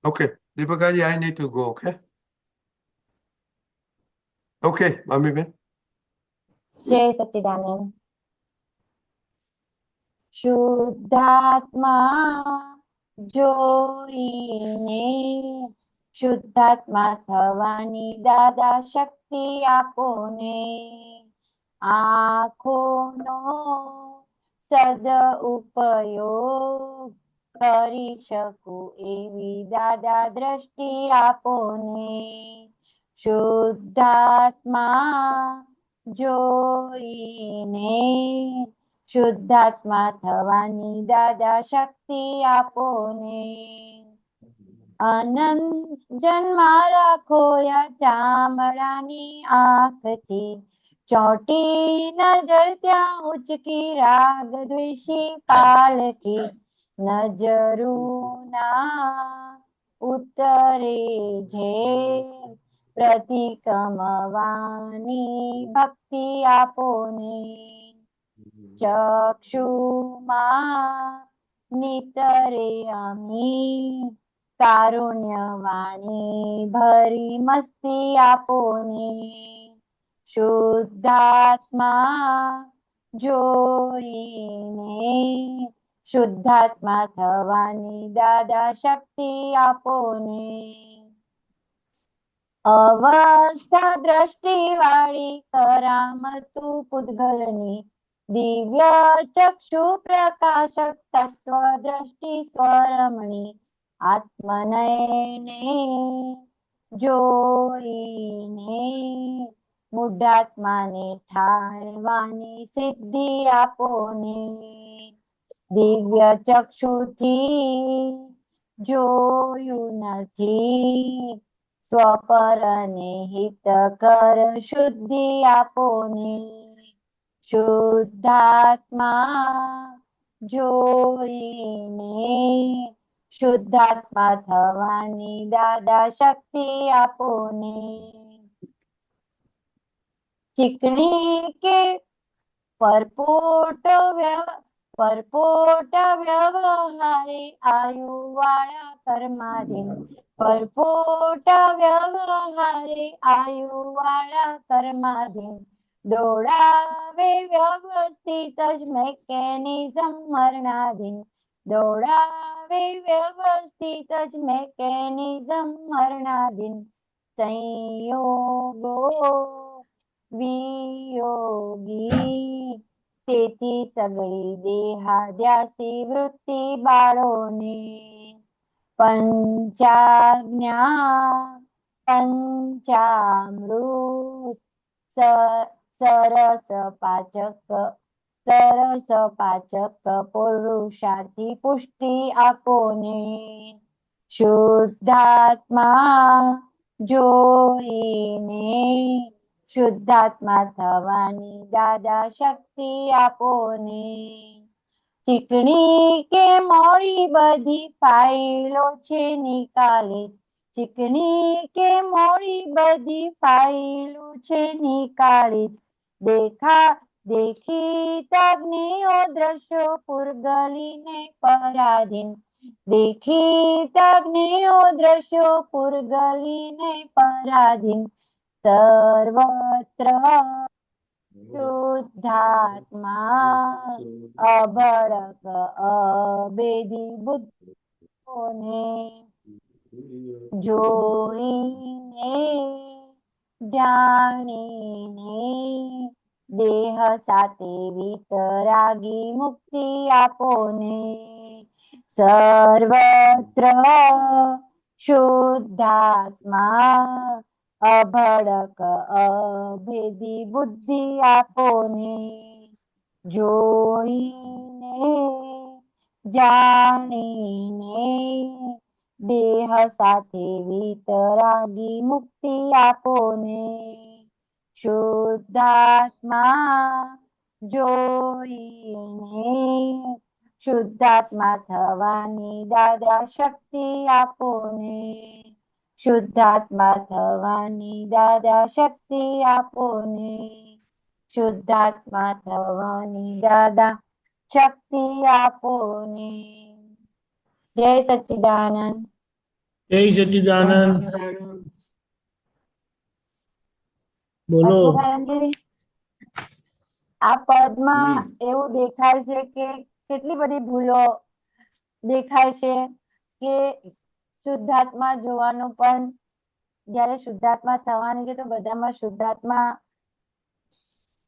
Okay, Deepakaji, I need to go, okay? Okay, Mami Ben. જય સચ્ચિદાનંદ. શુદ્ધાત્મા જોઈને શુદ્ધાત્મા થવાની દાદા શક્તિ આપોને. આંખોનો સદ ઉપયોગ કરી શકું એવી દાદા દ્રષ્ટિ આપોને. શુદ્ધાત્મા જોઈને શુદ્ધાત્મા થવાની દાદા શક્તિ આપોને. અનંત જન્મારા ખોયા ચામડાની આંખથી ચોટી નજર ત્યાં ઉચકી રાગ દ્વેષી પાલથી નજરુના ઉતરે છે પ્રતિક્રમવાની ભક્તિ આપોને. ચક્ષુમાં નિતરે અમી કારુણ્યવાણી ભરી મસ્તી આપોને. શુદ્ધાત્મા જોઈને શુદ્ધાત્મા થવાની દાદા શક્તિ આપોને. અવસ્થા દ્રષ્ટિ વાળી કરામતું પૂતગલની દિવ્ય ચક્ષુ પ્રકાશક તત્વ દ્રષ્ટિ સ્વરમણી આત્મનયને જોઈને મૂઢાત્માને ઠારવાની સિદ્ધિ આપોને. દિવ્ય ચક્ષુથી જોયું નથી સ્વપરને હિતકર શુદ્ધિ આપોને. શુદ્ધાત્મા જોઈને શુદ્ધાત્મા થવાની દાદા શક્તિ આપોને. ચીકણી કે પરપોટ વ્યવહારે આયુ વાળા કર્માધીન પરપોટ વ્યવહારે આયુ વાળા કર્માધીન દોડાવે વ્યવસ્થિત જ મેકેનિઝમ મરણાધીન દોડાવે વ્યવસ્થિત જ મેકેનિઝમ મરણાધીન સંયોગો વિયોગી તેથી સગળી દેહાદ્યાસી વૃત્તિ બાળોને. પંચાજ્ઞા પંચામૃત સરસ પાચક પુરુષાર્થી પુષ્ટિ આપોને. શુદ્ધાત્મા જોઈને શુદ્ધાત્મા થવાની દાદા શક્તિ આપોને. ચીકણી કે મોડી બધી ફાઇલો છે નિકાલિત ચીકણી કે મોડી બધી ફાઇલો છે નિકાલિત દેખીતા જ્ઞેયો દ્રશ્યો પુરગલીને પરાધીન દેખીતા જ્ઞેયો દ્રશ્યો પુરગલીને પરાધીન સર્વત્ર શુદ્ધાત્મા અભડક અભેદી બુદ્ધોને જોઈને જાણીને દેહ સાથે વિતરાગી મુક્તિ આપોને. સર્વત્ર શુદ્ધાત્મા અભડક અભેદી બુદ્ધિ આપોને. જોઈને જાણીને દેહ સાથે વિતરાગી મુક્તિ આપોને. શુદ્ધાત્મા જોઈને શુદ્ધાત્મા થવાની દાદા શક્તિ આપોને. શુદ્ધાત્મા થવાની દાદા શક્તિ આપોને. શુદ્ધાત્મા થવાની દાદા શક્તિ આપોને. જય સચ્ચિદાનંદ. જય સચ્ચિદાનંદ. બોલો. અશ્વભાઈ, આ પદમાં એવું દેખાય છે કે કેટલી બધી ભૂલો દેખાય છે કે શુદ્ધાત્મા જોવાનું પણ જયારે શુદ્ધાત્મા થવાની છે તો બધામાં શુદ્ધાત્મા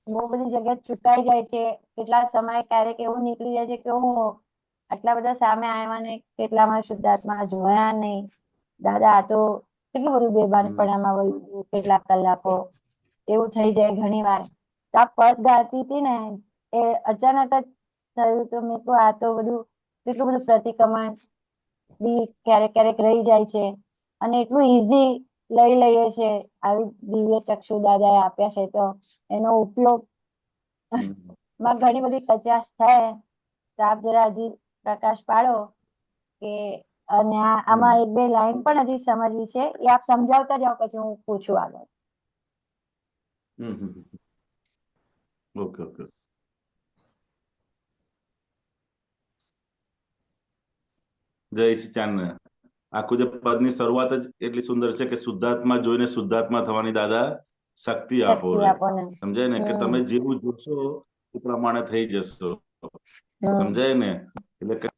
બહુ બધી જગ્યાએ ચૂકાઈ જાય છે. કેટલા સમય ક્યારેક એવું નીકળી જાય છે કે હું આટલા બધા સામે આવ્યા ને કેટલામાં શુદ્ધાત્મા જોયા નહીં. દાદા આ તો કેટલું બધું બેભાનપણામાં વયું ગયું, કેટલા કલાકો એવું થઈ જાય ઘણી વાર. તો આ પદ ગાતી હતી ને એ અચાનક જ થયું તો મેં કહ્યું આ તો બધું કેટલું બધું પ્રતિક્રમણ બી ક્યારેક ક્યારેક રહી જાય છે અને એટલું ઈઝી લઈ લઈએ છે. આવી દિવ્ય ચક્ષુ દાદાએ આપ્યા છે તો એનો ઉપયોગ માં ઘણી બધી કચાશ થાય. તો આપ જરા હજી પ્રકાશ પાડો કે અને આમાં એક બે લાઈન પણ હજી સમજવી છે એ આપ સમજાવતા જાઓ પછી હું પૂછું આગળ. Okay okay. જય સચ્ચિદાનંદ. આખું જે પદની શરૂઆત જ એટલી સુંદર છે કે શુદ્ધાત્મા જોઈને શુદ્ધાત્મા થવાની દાદા શક્તિ આપો શક્તિ રે. આપો ને. સમજાય ને કે તમે જેવું જોશો એ પ્રમાણે થઈ જશો. સમજાય ને એટલે કે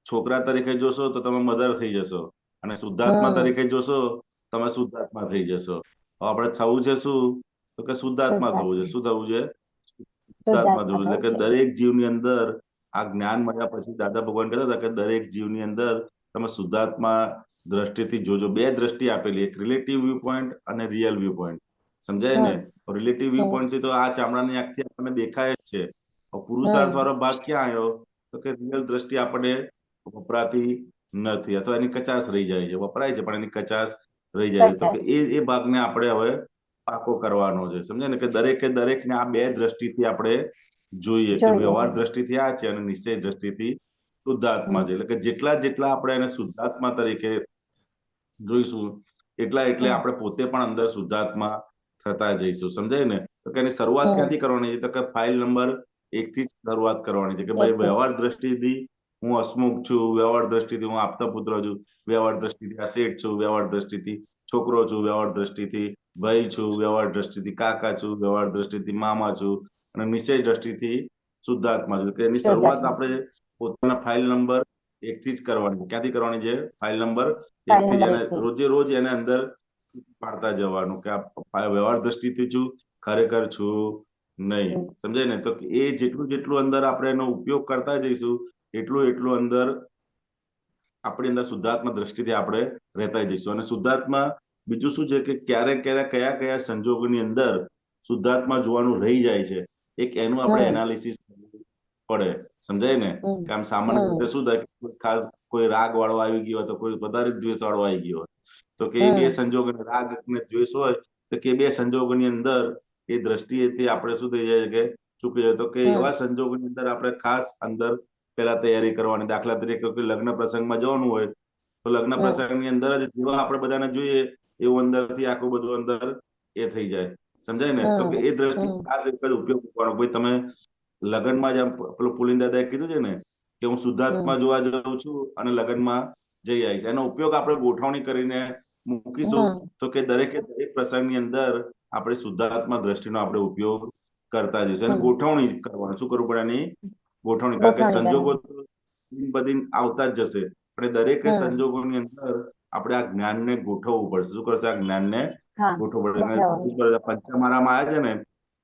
છોકરા તરીકે જોશો તો તમે મધર થઈ જશો અને શુદ્ધાત્મા તરીકે જોશો તમે શુદ્ધાત્મા થઈ જશો. હવે આપણે થવું છે શું? તો કે શુદ્ધાત્મા થવું છે. શું થવું છે? શુદ્ધાત્મા થવું છે. એટલે કે દરેક જીવની અંદર આ જ્ઞાન મળ્યા પછી દાદા ભગવાન કહેતા હતા કે દરેક જીવની અંદર તમે શુદ્ધાત્મા દ્રષ્ટિથી જોજો. બે દ્રષ્ટિ આપેલી, એક રિલેટિવ વ્યૂ પોઈન્ટ અને રિયલ વ્યૂ પોઈન્ટ. સમજાય ને? રિલેટિવ વ્યૂ પોઈન્ટ થી તો આ ચામડાની આંખથી આપણને દેખાય જ છે. પુરુષાર્થ વાળો ભાગ ક્યાં આવ્યો? તો કે રિયલ દ્રષ્ટિ આપણને વપરાતી નથી અથવા એની કચાશ રહી જાય છે. વપરાય છે પણ એની કચાશ રહી જાય છે. તો કે એ ભાગને આપણે હવે પાકો કરવાનો છે. સમજાય ને કે દરેકને આ બે દ્રષ્ટિથી આપણે જોઈએ કે વ્યવહાર દ્રષ્ટિથી આ છે અને નિશ્ચય દ્રષ્ટિથી શુદ્ધાત્મા છે. એટલે કે જેટલા આપણે એને શુદ્ધાત્મા તરીકે જોઈશું એટલે આપણે પોતે પણ અંદર શુદ્ધાત્મા થતા જઈશું. સમજાય ને? તો કે એની શરૂઆત ક્યાંથી કરવાની છે? તો કે ફાઇલ નંબર 1 થી જ શરૂઆત કરવાની છે કે ભાઈ વ્યવહાર દ્રષ્ટિથી હું હસમુખ છું, વ્યવહાર દ્રષ્ટિથી હું આપતા પુત્ર છું, વ્યવહાર દ્રષ્ટિથી આ શેઠ છું, વ્યવહાર દ્રષ્ટિથી છોકરો છું, વ્યવહાર દ્રષ્ટિથી ભાઈ છું, વ્યવહાર દ્રષ્ટિથી કાકા છું, વ્યવહાર દ્રષ્ટિથી મામા છું અને નિશ્ચય દ્રષ્ટિથી શુદ્ધાત્મા છું. કે એની શરૂઆત આપણે પોતાના ફાઇલ નંબર 1 થી જ કરવાની છે. ક્યાંથી કરવાની છે? ફાઇલ નંબર 1 થી જ. એને રોજે રોજ એને અંદર પાડતા જવાનું કે આ વ્યવહાર દ્રષ્ટિથી છું, ખરેખર છું નહીં. સમજાય ને? તો એ જેટલું અંદર આપણે એનો ઉપયોગ કરતા જઈશું એટલું અંદર આપણી અંદર શુદ્ધાત્મા દ્રષ્ટિથી આપણે રહેતા જઈશું. અને શુદ્ધાત્મા બીજું શું છે કે ક્યારેક કયા સંજોગોની અંદર શુદ્ધાત્મા જોવાનું રહી જાય છે એક એનું આપણે એનાલિસિસ પડે. સમજાય ને? કે આમ સામાન્ય રીતે શું થાય ખાસ કોઈ રાગ વાળો આવી ગયો હોય તો કોઈ વધારે દ્વેષ વાળો આવી ગયો હોય તો કે એ બે સંજોગો રાગ ને દ્વેષ હોય તો કે બે સંજોગોની અંદર એ દ્રષ્ટિએથી આપણે શું થઈ જાય કે ચૂકી જાય. તો કે એવા સંજોગોની અંદર આપણે ખાસ અંદર પેલા તૈયારી કરવાની. દાખલા તરીકે લગ્ન પ્રસંગમાં જવાનું હોય તો લગ્ન પ્રસંગની અંદર જ જેવા આપણે બધાને જોઈએ એવું અંદરથી આખું બધું અંદર એ થઈ જાય. સમજાય ને? તો કે એ દ્રષ્ટિ ખાસ એક જ ઉપયોગ કરવાનો. ભાઈ તમે લગ્નમાં જેમ પેલું પુલિન દાદાએ કીધું છે ને કે હું શુદ્ધાત્મા જોવા જાઉં છું અને લગ્નમાં જઈ આવીશ. એનો ઉપયોગ આપણે ગોઠવણી કરીને મૂકીશું તો કે દરેક પ્રસંગની અંદર આપણે શુદ્ધાત્મા દ્રષ્ટિનો આપણે ઉપયોગ કરતા જઈશું. અને ગોઠવણી કરવાની. શું કરવું પડે? એની ગોઠવણી. કારણ કે સંજોગો બધી આવતા જ જશે પણ દરેક સંજોગોની અંદર આપણે આ જ્ઞાનને ગોઠવવું પડશે. શું કરશે? આ જ્ઞાનને ગોઠવવું પડે. પંચમારામાં આવ્યા છે ને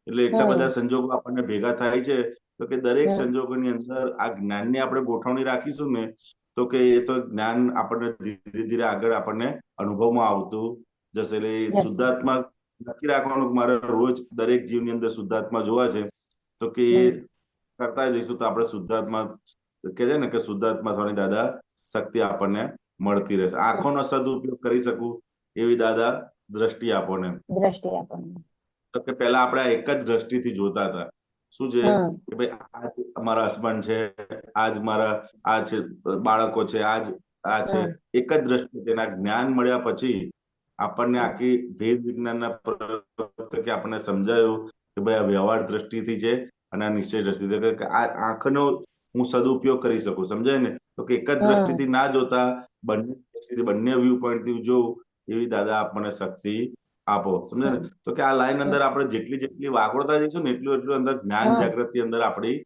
એટલે એટલા બધા સંજોગો આપણને ભેગા થાય છે તો કે દરેક સંજોગોની અંદર આ જ્ઞાનની આપણે ગોઠવણી રાખીશું ને તો કે એ તો જ્ઞાન આપણને ધીરે ધીરે આગળ આપણને અનુભવમાં આવતું જશે. એટલે શુદ્ધાત્મા નક્કી રાખવાનું કે મારે રોજ દરેક જીવની અંદર શુદ્ધાત્મા જોવા છે તો કે એ કરતા જઈશું તો આપણે શુદ્ધાત્મા કે છે ને કે શુદ્ધાત્મા થવાની દાદા શક્તિ આપણને મળતી રહેશે. આંખોનો સદુપયોગ કરી શકું એવી દાદા દ્રષ્ટિ આપો ને. તો કે પેલા આપણે એક જ દ્રષ્ટિથી જોતા હતા. શું છે કે ભાઈ આજ મારા હસબન્ડ છે, આજ મારા આ છે બાળકો છે, આજ આ છે. એક જ દ્રષ્ટિ. તેના જ્ઞાન મળ્યા પછી આપણને આખી ભેદ વિજ્ઞાનના કે આપણને સમજાયું કે ભાઈ આ વ્યવહાર દ્રષ્ટિથી છે અને આ નિશ્ચય દ્રષ્ટિથી. આ આંખનો હું સદુપયોગ કરી શકું. સમજાય ને? તો કે એક જ દ્રષ્ટિથી ના જોતા બંને વ્યૂ પોઈન્ટ થી જોઉં એવી દાદા આપ મને શક્તિ આપો. સમજાય ને? તો કે આ લાઈન અંદર આપણે જેટલી વાગોળતા જઈશું ને એટલું અંદર જ્ઞાન જાગૃતિ અંદર આપણી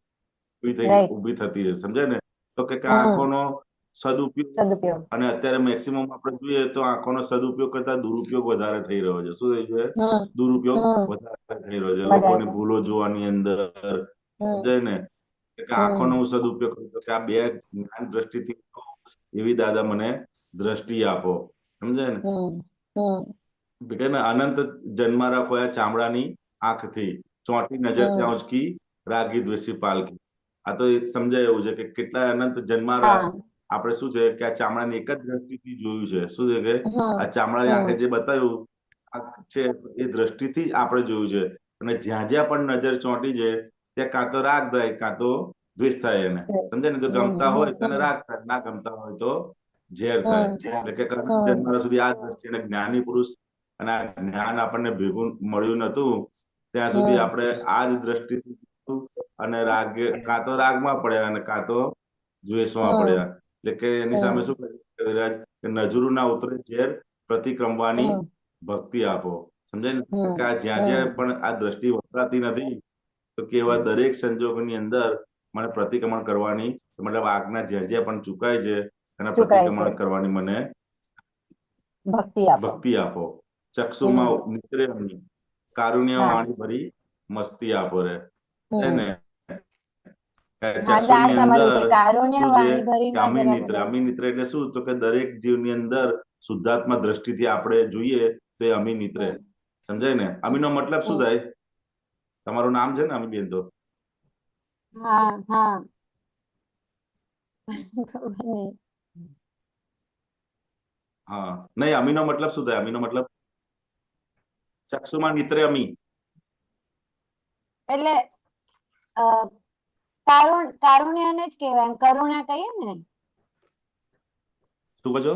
Right. ઊભી થતી જશે. સમજાય ને? તો કે આ આંખોનો સદુપયોગ અને અત્યારે મેક્સિમમ આપણે જોઈએ તો આંખોનો સદુપયોગ કરતા દુરુપયોગ વધારે થઈ રહ્યો છે. શું થઈ રહ્યું છે? દુરુપયોગ વધારે થઈ રહ્યો છે. લોકોની ભૂલો જોવાની અંદર. સમજાય ને? કે આંખોનો હું સદુપયોગ કરું તો કે આ બે જ્ઞાન દ્રષ્ટિથી એવી દાદા મને દ્રષ્ટિ આપો. સમજાય ને? કે અનંત જન્મારા ખોયા ચામડાની આંખથી ચોંટી નજર ત્યાં ઉચકી રાગી દ્વેષી પાલકી. આ તો સમજાય એવું છે કે કેટલા અનંત જન્મારા આપણે શું છે કે આ ચામડાની એક જ દ્રષ્ટિથી જોયું છે. શું છે કે આ ચામડાની આંખે જે બતાવ્યું છે એ દ્રષ્ટિથી જ આપણે જોયું છે. અને જ્યાં જ્યાં પણ નજર ચોંટી છે ત્યાં કાં તો રાગ થાય કાં તો દ્વેષ થાય. એને સમજાય ને? જો ગમતા હોય તો એને રાગ થાય, ના ગમતા હોય તો ઝેર થાય. એટલે કે જન્મારા સુધી આ દ્રષ્ટિ અને જ્ઞાની પુરુષ અને આ જ્ઞાન આપણને ભેગું મળ્યું નતું ત્યાં સુધી આપણે આ જ દ્રષ્ટિથી અને રાગ કાં તો રાગમાં પડ્યા અને કાં તો દ્વેષમાં પડ્યા. એટલે કે એની સામે શું કહ્યું કે નજરું ના ઉતરે ઝેર પ્રતિક્રમવાની ભક્તિ આપો. સમજાય ને? કે આ જ્યાં જ્યાં પણ આ દ્રષ્ટિ વપરાતી નથી તો કે એવા દરેક સંજોગોની અંદર મને પ્રતિક્રમણ કરવાની મતલબ આજ્ઞા જ્યાં જ્યાં પણ ચુકાય છે એના પ્રતિક્રમણ કરવાની મને ભક્તિ આપો. ચક્ષુમાં નિત્રે અમી કારુણ્ય વાણી ભરી મસ્તી આપો રે. ને ચક્ષુની અંદર શું છે કે અમી નિત્ર એટલે શું? તો કે દરેક જીવની અંદર શુદ્ધાત્મા દ્રષ્ટિથી આપણે જોઈએ તો એ અમી નિત્રે. સમજાય ને? અમીનો મતલબ શું થાય? તમારું નામ છે ને અમીબેન? તો હા નહીં, અમીનો મતલબ શું થાય? અમીનો મતલબ ચક્ષુમાં નિત્રે અમી એટલે કારુણ્યને જ કહેવાય. કરુણા કહીએ ને? શું કહો છો?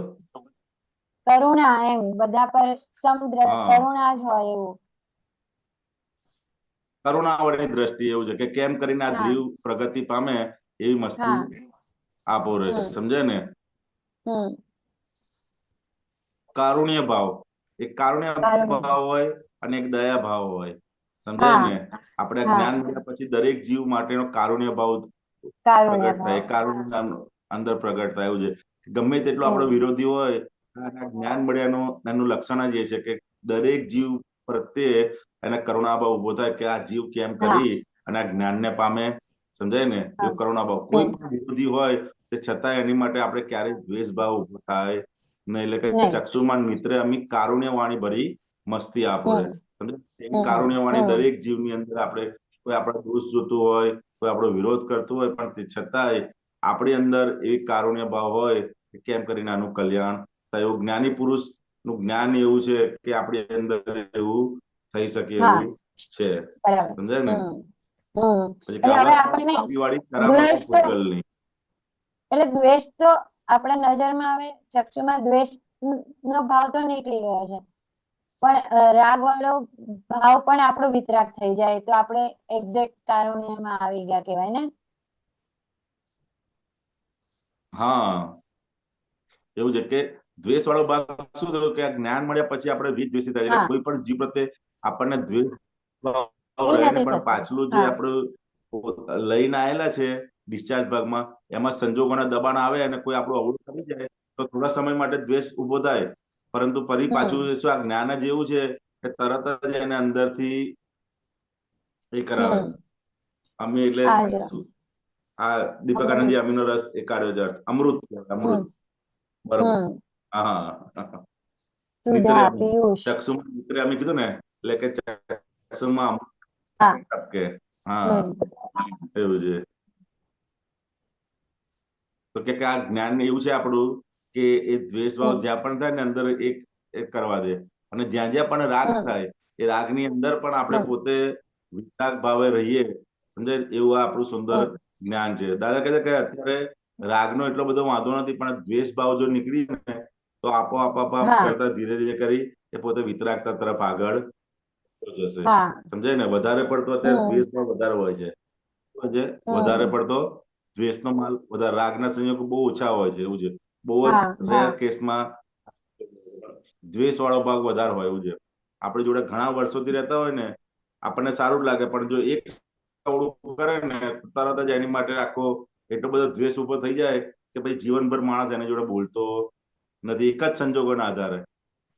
કરુણા એમ બધા પર કરુણા જ હોય એવું. કરુણાવાળી દ્રષ્ટિ એવું છે કે કેમ કરીને આ જીવ પ્રગતિ પામે એવી મસ્તી આપો રે. સમજાય ને? કારુણ્ય ભાવ, એક કારુણ્ય ભાવ હોય અને એક દયા ભાવ હોય. સમજાય ને? આપણે જ્ઞાન મળ્યા પછી દરેક જીવ માટેનો કારુણ્ય ભાવ પ્રગટ થાય. કારુણ્ય અંદર પ્રગટ થાય. એવું છે ગમે તેટલો આપણો વિરોધી હોય જ્ઞાન મળ્યાનું એનું લક્ષણ જ એ છે કે દરેક જીવ પ્રત્યે એને કરુણાભાવ ઉભો થાય કે આ જીવ કેમ કરી અને આ જ્ઞાનને પામે. સમજાય ને? એ કરુણાભાવ કોઈ પણ વિરોધી હોય તે છતાં એની માટે આપણે ક્યારેય દ્વેષ ભાવ ઉભો થાય નહીં. એટલે કે ચક્ષુમાં મિત્ર અમી કારુણ્ય વાણી ભરી મસ્તી આપો રે. સમજાય? કારુણ્ય વાણી દરેક જીવની અંદર આપણે કોઈ આપણા દોષ જોતું હોય, કોઈ આપણો વિરોધ કરતું હોય પણ તે છતાંય આપણી અંદર એવી કારુણ્ય ભાવ હોય કે કેમ કરીને આનું કલ્યાણ થાય. એવું જ્ઞાની પુરુષ નું જ્ઞાન એવું છે કે આપણી અંદર એવું થઈ શકે એવું છે. સમજાય ને? પછી વાળી કરામત એટલે દ્વેષ તો આપણા નજરમાં આવે, ચક્ષુમાં દ્વેષ નો ભાવ તો નીકળી ગયો છે પણ રાગ વાળો ભાવ પણ આપણો વિતરાગ થઈ જાય તો આપણે એક્ઝેક્ટ કારુણ્યમાં આવી ગયા કહેવાય ને? હા એવું છે કે દ્વેષ વાળો ભાગ શું થયું કે જ્ઞાન મળ્યા પછી આપણે વિદ્વેષી થાય. એટલે કોઈ પણ જીવ પ્રત્યે આપણને દ્વેષ રહે ને પણ પાછલું જે આપણું લઈને આવેલા છે ડિસ્ચાર્જ ભાગમાં એમાં સંજોગોના દબાણ આવે અને કોઈ આપણું અવળું કરી જાય તો થોડા સમય માટે દ્વેષ ઉભો થાય. પરંતુ ફરી પાછું શું આ જ્ઞાન જ એવું છે કે તરત જ એને અંદરથી એ કરાવે. અમે એટલે આ દીપકાનંદજી અમીનો રસ એ કાઢ્યો છે. અમૃત અમૃત. બરોબર. હા ચક્ષુમાં મિત્ર અમે કીધું ને એટલે કે ચક્ષુમાં ટપકે. હા એવું છે. તો કે આ જ્ઞાન એવું છે આપણું કે એ દ્વેષ ભાવ જ્યાં પણ થાય ને અંદર એક કરવા દે અને જ્યાં જ્યાં પણ રાગ થાય એ રાગની અંદર પણ આપણે પોતે વિતરાગ ભાવે રહીએ. સમજાય? એવું આપણું સુંદર જ્ઞાન છે. દાદા કહે છે કે અત્યારે રાગનો એટલો બધો વાંધો નથી પણ દ્વેષ ભાવ જો નીકળી ને તો આપોઆપ કરતા ધીરે ધીરે કરી એ પોતે વિતરાગતા તરફ આગળ જશે. સમજાય ને? વધારે પડતો અત્યારે દ્વેષ ભાવ વધારે હોય છે. વધારે પડતો દ્વેષનો માલ વધારે, રાગના સંયોગો બહુ ઓછા હોય છે, એવું છે. બહુ જ હા રેર હા કેસમાં દ્વેષ વાળો ભાગ વધારે હોય, એવું છે. આપણી જોડે ઘણા વર્ષોથી રહેતા હોય ને, આપણને સારું લાગે, પણ જો એક અવળું કરે ને તરત જ એની માટે આખો એટલો બધો દ્વેષ ઉભો થઈ જાય કે પછી જીવનભર માણસ એની જોડે બોલતો નથી, એક જ સંજોગોના આધારે.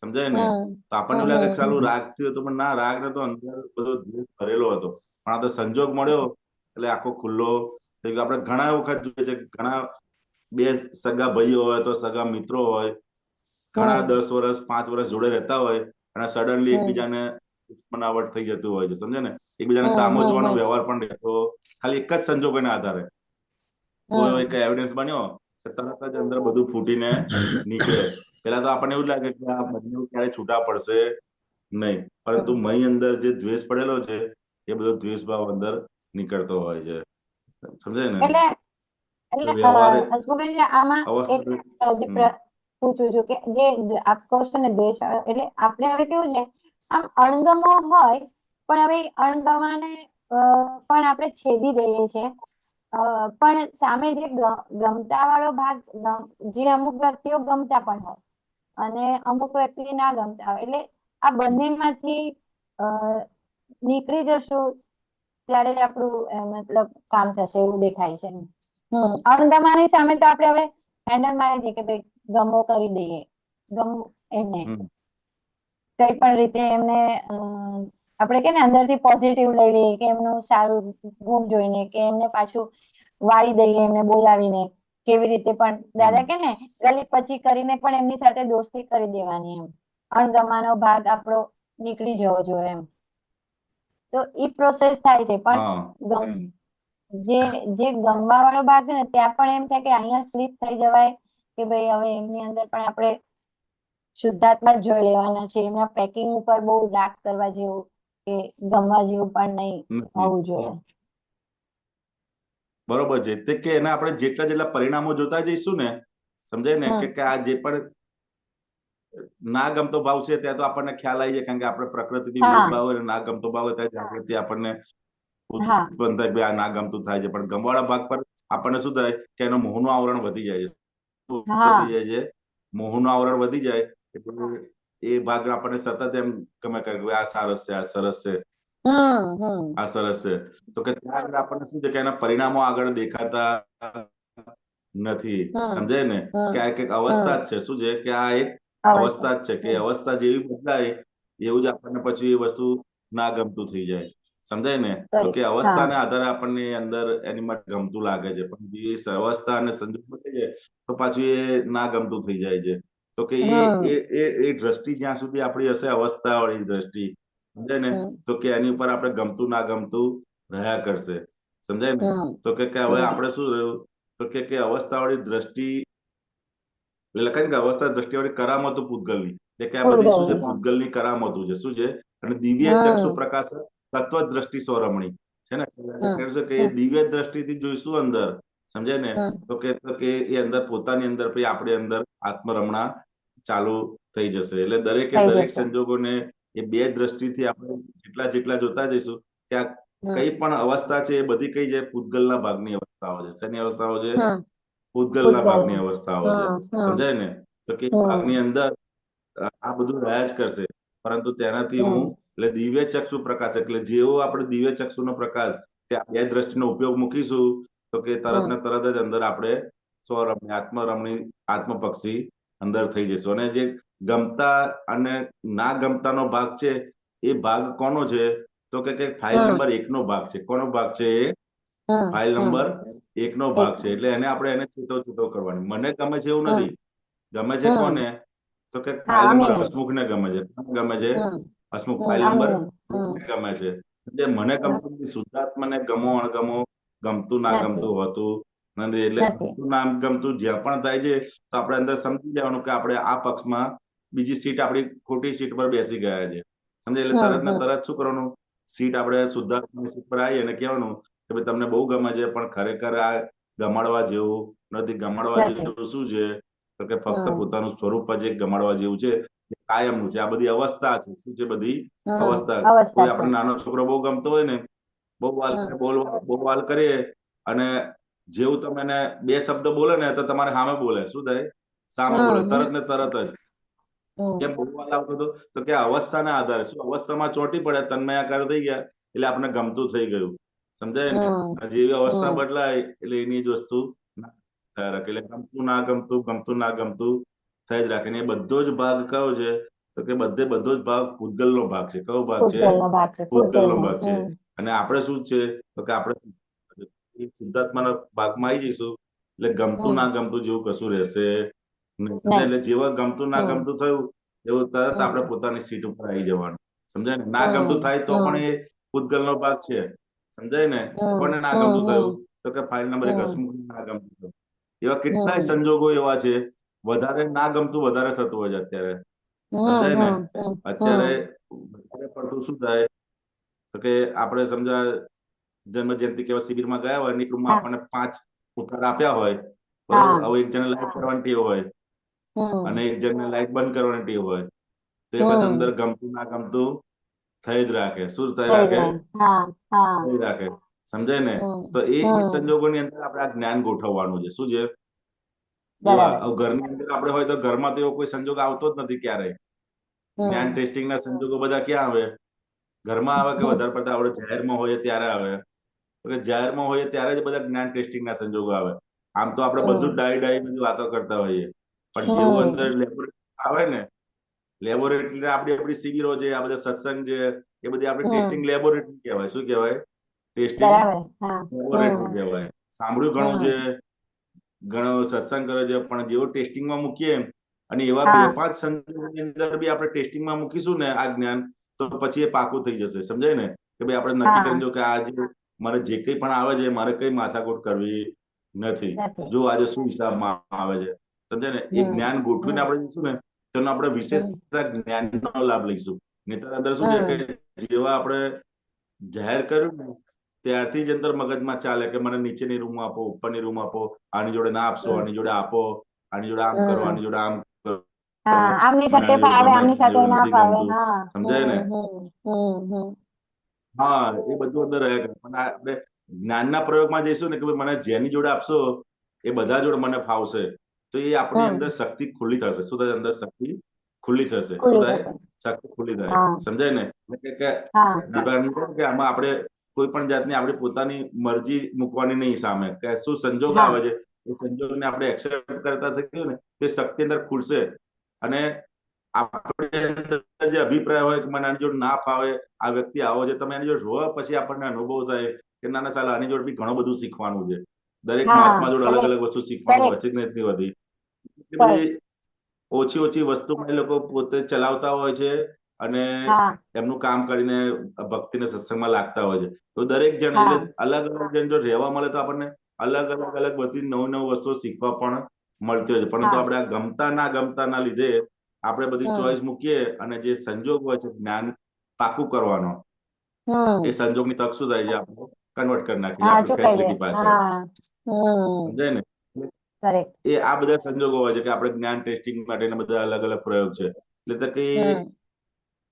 સમજાય ને? તો આપણને એવું લાગે કે સાલું રાગ થયો હતો, પણ ના, રાગ નતો, અંદર બધો દ્વેષ ભરેલો હતો. પણ આ તો સંજોગ મળ્યો એટલે આખો ખુલ્લો થઈ ગયો. આપણે ઘણા વખત જોઈએ છે, ઘણા બે સગા ભાઈઓ હોય તો સગા મિત્રો હોય, ઘણા 10 વર્ષ 5 વર્ષ જોડે રહેતા હોય અને સડનલી એકબીજાને દુશ્મનાવટ થઈ જતું હોય છે. સમજે ને? એકબીજાને સામો જોવાનો વ્યવહાર પણ રહેતો ખાલી એક જ સંજોગોના આધારે. કોઈ એક એવિડન્સ બન્યો કે તરત જ અંદર બધું ફૂટીને નીકળે. પેલા તો આપણને એવું લાગે કે આ બંને ક્યારે છૂટા પડશે નહીં, પરંતુ મહી અંદર જે દ્વેષ પડેલો છે એ બધો દ્વેષ ભાવ અંદર નીકળતો હોય છે. સમજાય ને? એટલે એટલે વ્યવહાર હસમુખભાઈ આમાં એક અવસ્થા પૂછું છું કે જે આપ કહો છો ને દ્વેષ એટલે આપણે હવે કેવું છે આમ અણગમો હોય પણ હવે અણગમાને પણ આપણે છેદી દઈએ છીએ પણ સામે જે ગમતા વાળો ભાગ જે અમુક વ્યક્તિઓ ગમતા પણ હોય અને અમુક વ્યક્તિ ના ગમતા હોય એટલે આ બંનેમાંથી નીકળી જશું ત્યારે જ આપણું મતલબ કામ થશે એવું દેખાય છે. અણગમાની સામે તો આપણે હવે હેન્ડલ મારી દઈએ કે ભાઈ ગમો કરી દઈએ, ગમો એમને કઈ પણ રીતે એમને આપણે કે ને અંદરથી પોઝિટિવ લઈ લઈએ કે એમનું સારું ગુણ જોઈને કે એમને પાછું વાળી દઈએ એમને બોલાવીને કેવી રીતે પણ દાદા કે ને ગલી પછી કરીને પણ એમની સાથે દોસ્તી કરી દેવાની એમ અણગમાનો ભાગ આપણો નીકળી જવો જોઈએ એમ તો એ પ્રોસેસ થાય છે પણ જે ગમવા વાળો ભાગ છે ને ત્યાં પણ એમ થાય કે અહીંયા સ્લીપ થઈ જવાય કે ભાઈ હવે એમની અંદર પણ આપણે શુદ્ધાત્મા જ જોઈ લેવાના છે એમના પેકિંગ ઉપર બહુ ડાર્ક કરવા જેવું કે ગમવા જેવું પણ નહીં હોવું જોઈએ. બરોબર છે તે કે એને આપણે જેટલા જેટલા પરિણામો જોતા જઈશું ને સમજાય ને કે આ જે પણ ના ગમતો ભાવ છે ત્યાં તો આપણને ખ્યાલ આવી જાય કારણ કે આપણે પ્રકૃતિથી વિરુદ્ધ ભાવ હોય ના ગમતો ભાવ હોય ત્યાં જાગૃતિ આપણને ઉત્પન્ન થાય કે આ ના ગમતું થાય છે પણ ગમવાળા ભાગ પર આપણને શું થાય કે એનો મોહનું આવરણ વધી જાય છે વધી જાય છે મોહનું આવરણ વધી જાય એટલે એ ભાગ આપણને સતત એમ ગમે કરે આ સરસ છે આ સરસ છે આ સરસ છે તો કે ત્યાં આગળ આપણને શું છે કે એના પરિણામો આગળ દેખાતા નથી સમજાય ને કે આ એક અવસ્થા જ છે શું છે કે આ એક અવસ્થા જ છે કે અવસ્થા જેવી બદલાય એવું જ આપણને પછી એ વસ્તુ ના ગમતું થઈ જાય સમજાય ને તો કે અવસ્થાને આધારે આપણને અંદર એની માટે ગમતું લાગે છે પણ જે અવસ્થા અને સંજોગ બદલાઈ જાય તો પાછું એ ના ગમતું થઈ જાય છે તો કે એ દ્રષ્ટિ જ્યાં સુધી આપણી હશે અવસ્થા વાળી દ્રષ્ટિ સમજાય ને તો કે એની ઉપર આપણે ગમતું ના ગમતું રહ્યા કરશે સમજાય ને તો કે હવે આપણે શું રહ્યું તો કે અવસ્થા વાળી દ્રષ્ટિ એટલે લખાય કે અવસ્થા દ્રષ્ટિ વાળી કરામતો પૂતગલની એટલે કે આ બધી શું છે પૂતગલની કરામતો છે શું છે અને દિવ્ય ચક્ષુ પ્રકાશ તત્વ દ્રષ્ટિ સ્વરમણી છે ને કે એ દિવ્ય દ્રષ્ટિથી જોઈશું અંદર સમજાય ને તો કે એ અંદર પોતાની અંદર પછી આપણે અંદર આત્મરમણા ચાલુ થઈ જશે એટલે દરેકે દરેક સંજોગોને એ બે દ્રષ્ટિથી આપણે જેટલા જોતા જઈશું કે આ કઈ પણ અવસ્થા છે એ બધી કઈ છે પૂતગલના ભાગની અવસ્થાઓ છે શેની અવસ્થાઓ છે પૂતગલના ભાગની અવસ્થાઓ છે સમજાય ને તો કે ભાગની અંદર આ બધું રહ્યા જ કરશે પરંતુ તેનાથી હું એટલે દિવ્ય ચક્ષુ પ્રકાશ એટલે જેવો આપણે દિવ્ય ચક્ષુનો પ્રકાશ કે આ બે દ્રષ્ટિનો ઉપયોગ મૂકીશું તો કે તરત ને તરત જ અંદર આપણે સ્વરમણી આત્મરમણી આત્મપક્ષી અંદર થઈ જઈશું અને જે ગમતા અને ના ગમતાનો ભાગ છે એ ભાગ કોનો છે તો કે ફાઇલ નંબર 1 નો ભાગ છે કોનો ભાગ છે એ ફાઇલ નંબર 1 નો ભાગ છે એટલે એને આપણે એને છૂટો કરવાની મને ગમે છે એવું નથી ગમે છે કોને તો કે ફાઇલ નંબર હસમુખ ને ગમે છે હસમુખ ફાઇલ નંબર ગમે છે એટલે મને ગમતું શુદ્ધાત્માને ગમો અણગમો ગમતું ના ગમતું હોતું નથી એટલે ગમતું ના ગમતું જ્યાં પણ થાય છે તો આપણે અંદર સમજી જવાનું કે આપણે આ પક્ષમાં બીજી સીટ આપણી ખોટી સીટ પર બેસી ગયા છે સમજે એટલે તરત ને તરત શું કરવાનું સીટ આપણે શુદ્ધાત્માની સીટ પર આવી અને કહેવાનું કે ભાઈ તમને બહુ ગમે છે પણ ખરેખર આ ગમાડવા જેવું નથી ગમાડવા જેવું શું છે તો કે ફક્ત પોતાનું સ્વરૂપ જ એક ગમાડવા જેવું છે કાયમનું છે આ બધી અવસ્થા છે શું છે બધી અવસ્થા કોઈ આપણે નાનો છોકરો બહુ ગમતો હોય ને બહુ વાલ કરીએ અને જેવું તમે એને બે શબ્દ બોલે ને તો તમારે સામે બોલે. શું થાય? સામે બોલે, તરત ને તરત જ. કેમ બોલવા લાવતો હતો? તો કે અવસ્થાના આધારે. શું અવસ્થામાં ચોંટી પડ્યા, તન્મયાકાર થઈ ગયા, એટલે આપણે ગમતું થઈ ગયું. સમજાય ને? અને જેવી અવસ્થા બદલાય એટલે એની જ વસ્તુ થયા રાખે. એટલે ગમતું ના ગમતું, ગમતું ના ગમતું થઈ જ રાખે. ને એ બધો જ ભાગ કયો છે? તો કે બધો જ ભાગ પૂતગલનો ભાગ છે. કયો ભાગ છે? પૂતગલનો ભાગ છે. પૂતગલનો ભાગ છે. અને આપણે શું છે? તો કે આપણે શુદ્ધાત્માના ભાગમાં આવી જઈશું એટલે ગમતું ના ગમતું જેવું કશું રહેશે નહીં. સમજાય? એટલે જેવા ગમતું ના ગમતું થયું એવું તરત આપણે પોતાની સીટ ઉપર આવી જવાનું. સમજાય ને? ના ગમતું થાય તો પણ એ પૂતગલનો ભાગ છે. સમજાય ને? કોને ના ગમતું થયું? તો કે ફાઇલ નંબર 1 હસમુખને ના ગમતું થયું. એવા કેટલાય સંજોગો એવા છે. વધારે ના ગમતું વધારે થતું હોય છે અત્યારે. સમજાય ને? અત્યારે વધારે પડતું શું થાય? તો કે આપણે સમજા જન્મ જયંતિ કેવા શિબિરમાં ગયા હોય, નીકળમાં આપણને 5 ઉત્તર આપ્યા હોય, બરોબર? હવે એક જણને લાઈટ કરવાની ટેવ હોય અને એક જણને લાઈટ બંધ કરવાની ટેવ હોય, તો એ બધા અંદર ગમતું ના ગમતું થઈ જ રાખે. શું થઈ રાખે? થઈ રાખે. સમજાય ને? તો એ સંજોગોની અંદર આપણે આ જ્ઞાન ગોઠવવાનું છે. શું છે? એવા ઘરની અંદર આપણે હોય તો ઘરમાં તો એવો કોઈ સંજોગ આવતો જ નથી ક્યારેય. જ્ઞાન ટેસ્ટિંગ ના સંજોગો બધા ક્યાં આવે? ઘરમાં આવે કે વધારે પડતા આપણે જાહેરમાં હોઈએ ત્યારે આવે? તો કે જાહેરમાં હોઈએ ત્યારે જ બધા જ્ઞાન ટેસ્ટિંગ ના સંજોગો આવે. આમ તો આપણે બધું જ ડાઈ બધી વાતો કરતા હોઈએ, પણ જેવું અંદર લેબોરેટરી આવે ને, લેબોરેટરી આપણી શિબિરો છે, આ બધા સત્સંગ છે, એ બધી આપણે ટેસ્ટિંગ લેબોરેટરી કહેવાય. શું કહેવાય? ટેસ્ટિંગ લેબોરેટરી કહેવાય. સાંભળ્યું ઘણું છે, ઘણો સત્સંગ કરે છે, પણ જેવો ટેસ્ટિંગમાં મૂકીએ અને એવા 2-5 સંજોગોની અંદર બી આપણે ટેસ્ટિંગમાં મૂકીશું ને આ જ્ઞાન, તો પછી એ પાકું થઈ જશે. સમજાય ને? કે ભાઈ આપણે નક્કી કરી દો કે આજે મને જે કંઈ પણ આવે છે મારે કઈ માથાકૂટ કરવી નથી. જો આજે શું હિસાબમાં આવે છે. સમજાય ને? એ જ્ઞાન ગોઠવીને આપણે જઈશું ને તેનો આપણે વિશેષ જ્ઞાનનો લાભ લઈશું. નહીંતર અંદર શું છે કે જેવા આપણે જાહેર કર્યું ને ત્યારથી જ અંદર મગજમાં ચાલે કે મને નીચેની રૂમ આપો, ઉપરની રૂમ આપો, આની જોડે ના આપશો, આની જોડે આપો, આની જોડે આમ કરો, આની જોડે આમ કરો. આમની સાથે ફાવે, આમની સાથે ના ફાવે. સમજાય ને? હા, એ બધું અંદર રહે. પણ આપણે જ્ઞાનના પ્રયોગમાં જઈશું ને કે મને જેની જોડે આપશો એ બધા જોડે મને ફાવશે, તો એ આપણી અંદર શક્તિ ખુલ્લી થશે. શું થશે? અંદર શક્તિ ખુલ્લી થશે. શું થાય? શક્તિ ખુલ્લી થાય. સમજાય ને? કે આમાં આપણે કોઈ પણ જાતની આપણી પોતાની મરજી મૂકવાની નહીં સામે. કે શું સંજોગ આવે છે એ સંજોગને આપણે એક્સેપ્ટ કરતા થઈએ ને તે શક્તિ અંદર ખુલશે. અને આપણે અંદર જે અભિપ્રાય હોય કે મને આની જોડે ના ફાવે, આ વ્યક્તિ આવો છે, તમે એની જોડે રહો પછી આપણને અનુભવ થાય કે ના ના, સાલ આની જોડે બી ઘણું બધું શીખવાનું છે. દરેક મહાત્મા જોડે અલગ અલગ વસ્તુ શીખવાનું હોય છે કે નથી હોતી. એ બધી ઓછી વસ્તુમાં એ લોકો પોતે ચલાવતા હોય છે અને એમનું કામ કરીને ભક્તિને સત્સંગમાં લાગતા હોય છે. તો દરેક જણ એટલે અલગ અલગ જણ જો રહેવા મળે તો આપણને અલગ બધી નવી વસ્તુઓ શીખવા પણ મળતી હોય છે. પરંતુ આપણે આ ગમતા ના લીધે આપણે બધી ચોઈસ મૂકીએ અને જે સંજોગ હોય છે જ્ઞાન પાકું કરવાનો, એ સંજોગની તક શું થાય છે? આપણે કન્વર્ટ કરી નાખીએ આપણી ફેસિલિટી પાછળ. સમજાય ને? એ આ બધા સંજોગો હોય છે કે આપણે જ્ઞાન ટેસ્ટિંગ માટેના બધા અલગ અલગ પ્રયોગ છે. એટલે કે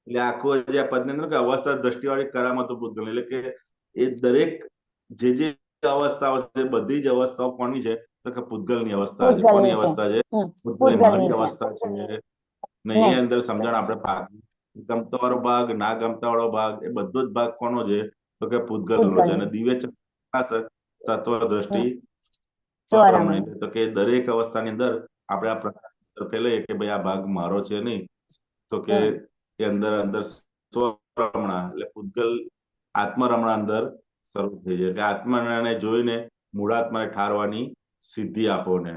એટલે આખું જે પદની અંદર કે અવસ્થા દ્રષ્ટિવાળી કરામતો પૂતગલ, એટલે કે એ દરેક જે અવસ્થાઓ છે બધી જ અવસ્થાઓ કોની છે? તો કે પૂતગલની અવસ્થા છે. કોની અવસ્થા છે? પૂતગલની અવસ્થા છે. ને એ અંદર સમજણ આપણે પાકી. ગમતો વાળો ભાગ, ના ગમતા વાળો ભાગ, એ બધો જ ભાગ કોનો છે? તો કે પૂતગલનો છે. અને દિવ્ય ચક્ષુ તત્વ દ્રષ્ટિ સ્વપ્રમાણ, તો કે દરેક અવસ્થાની અંદર આપણે આ પ્રકાર ફેલાઈએ કે ભાઈ આ ભાગ મારો છે નહીં, તો કે એ અંદર સ્વરમણા એટલે પૂતગલ આત્મરમણા અંદર શરૂ થઈ જાય. એટલે આત્માને જોઈને મૂળાત્માને ઠારવાની સિદ્ધિ આપો ને.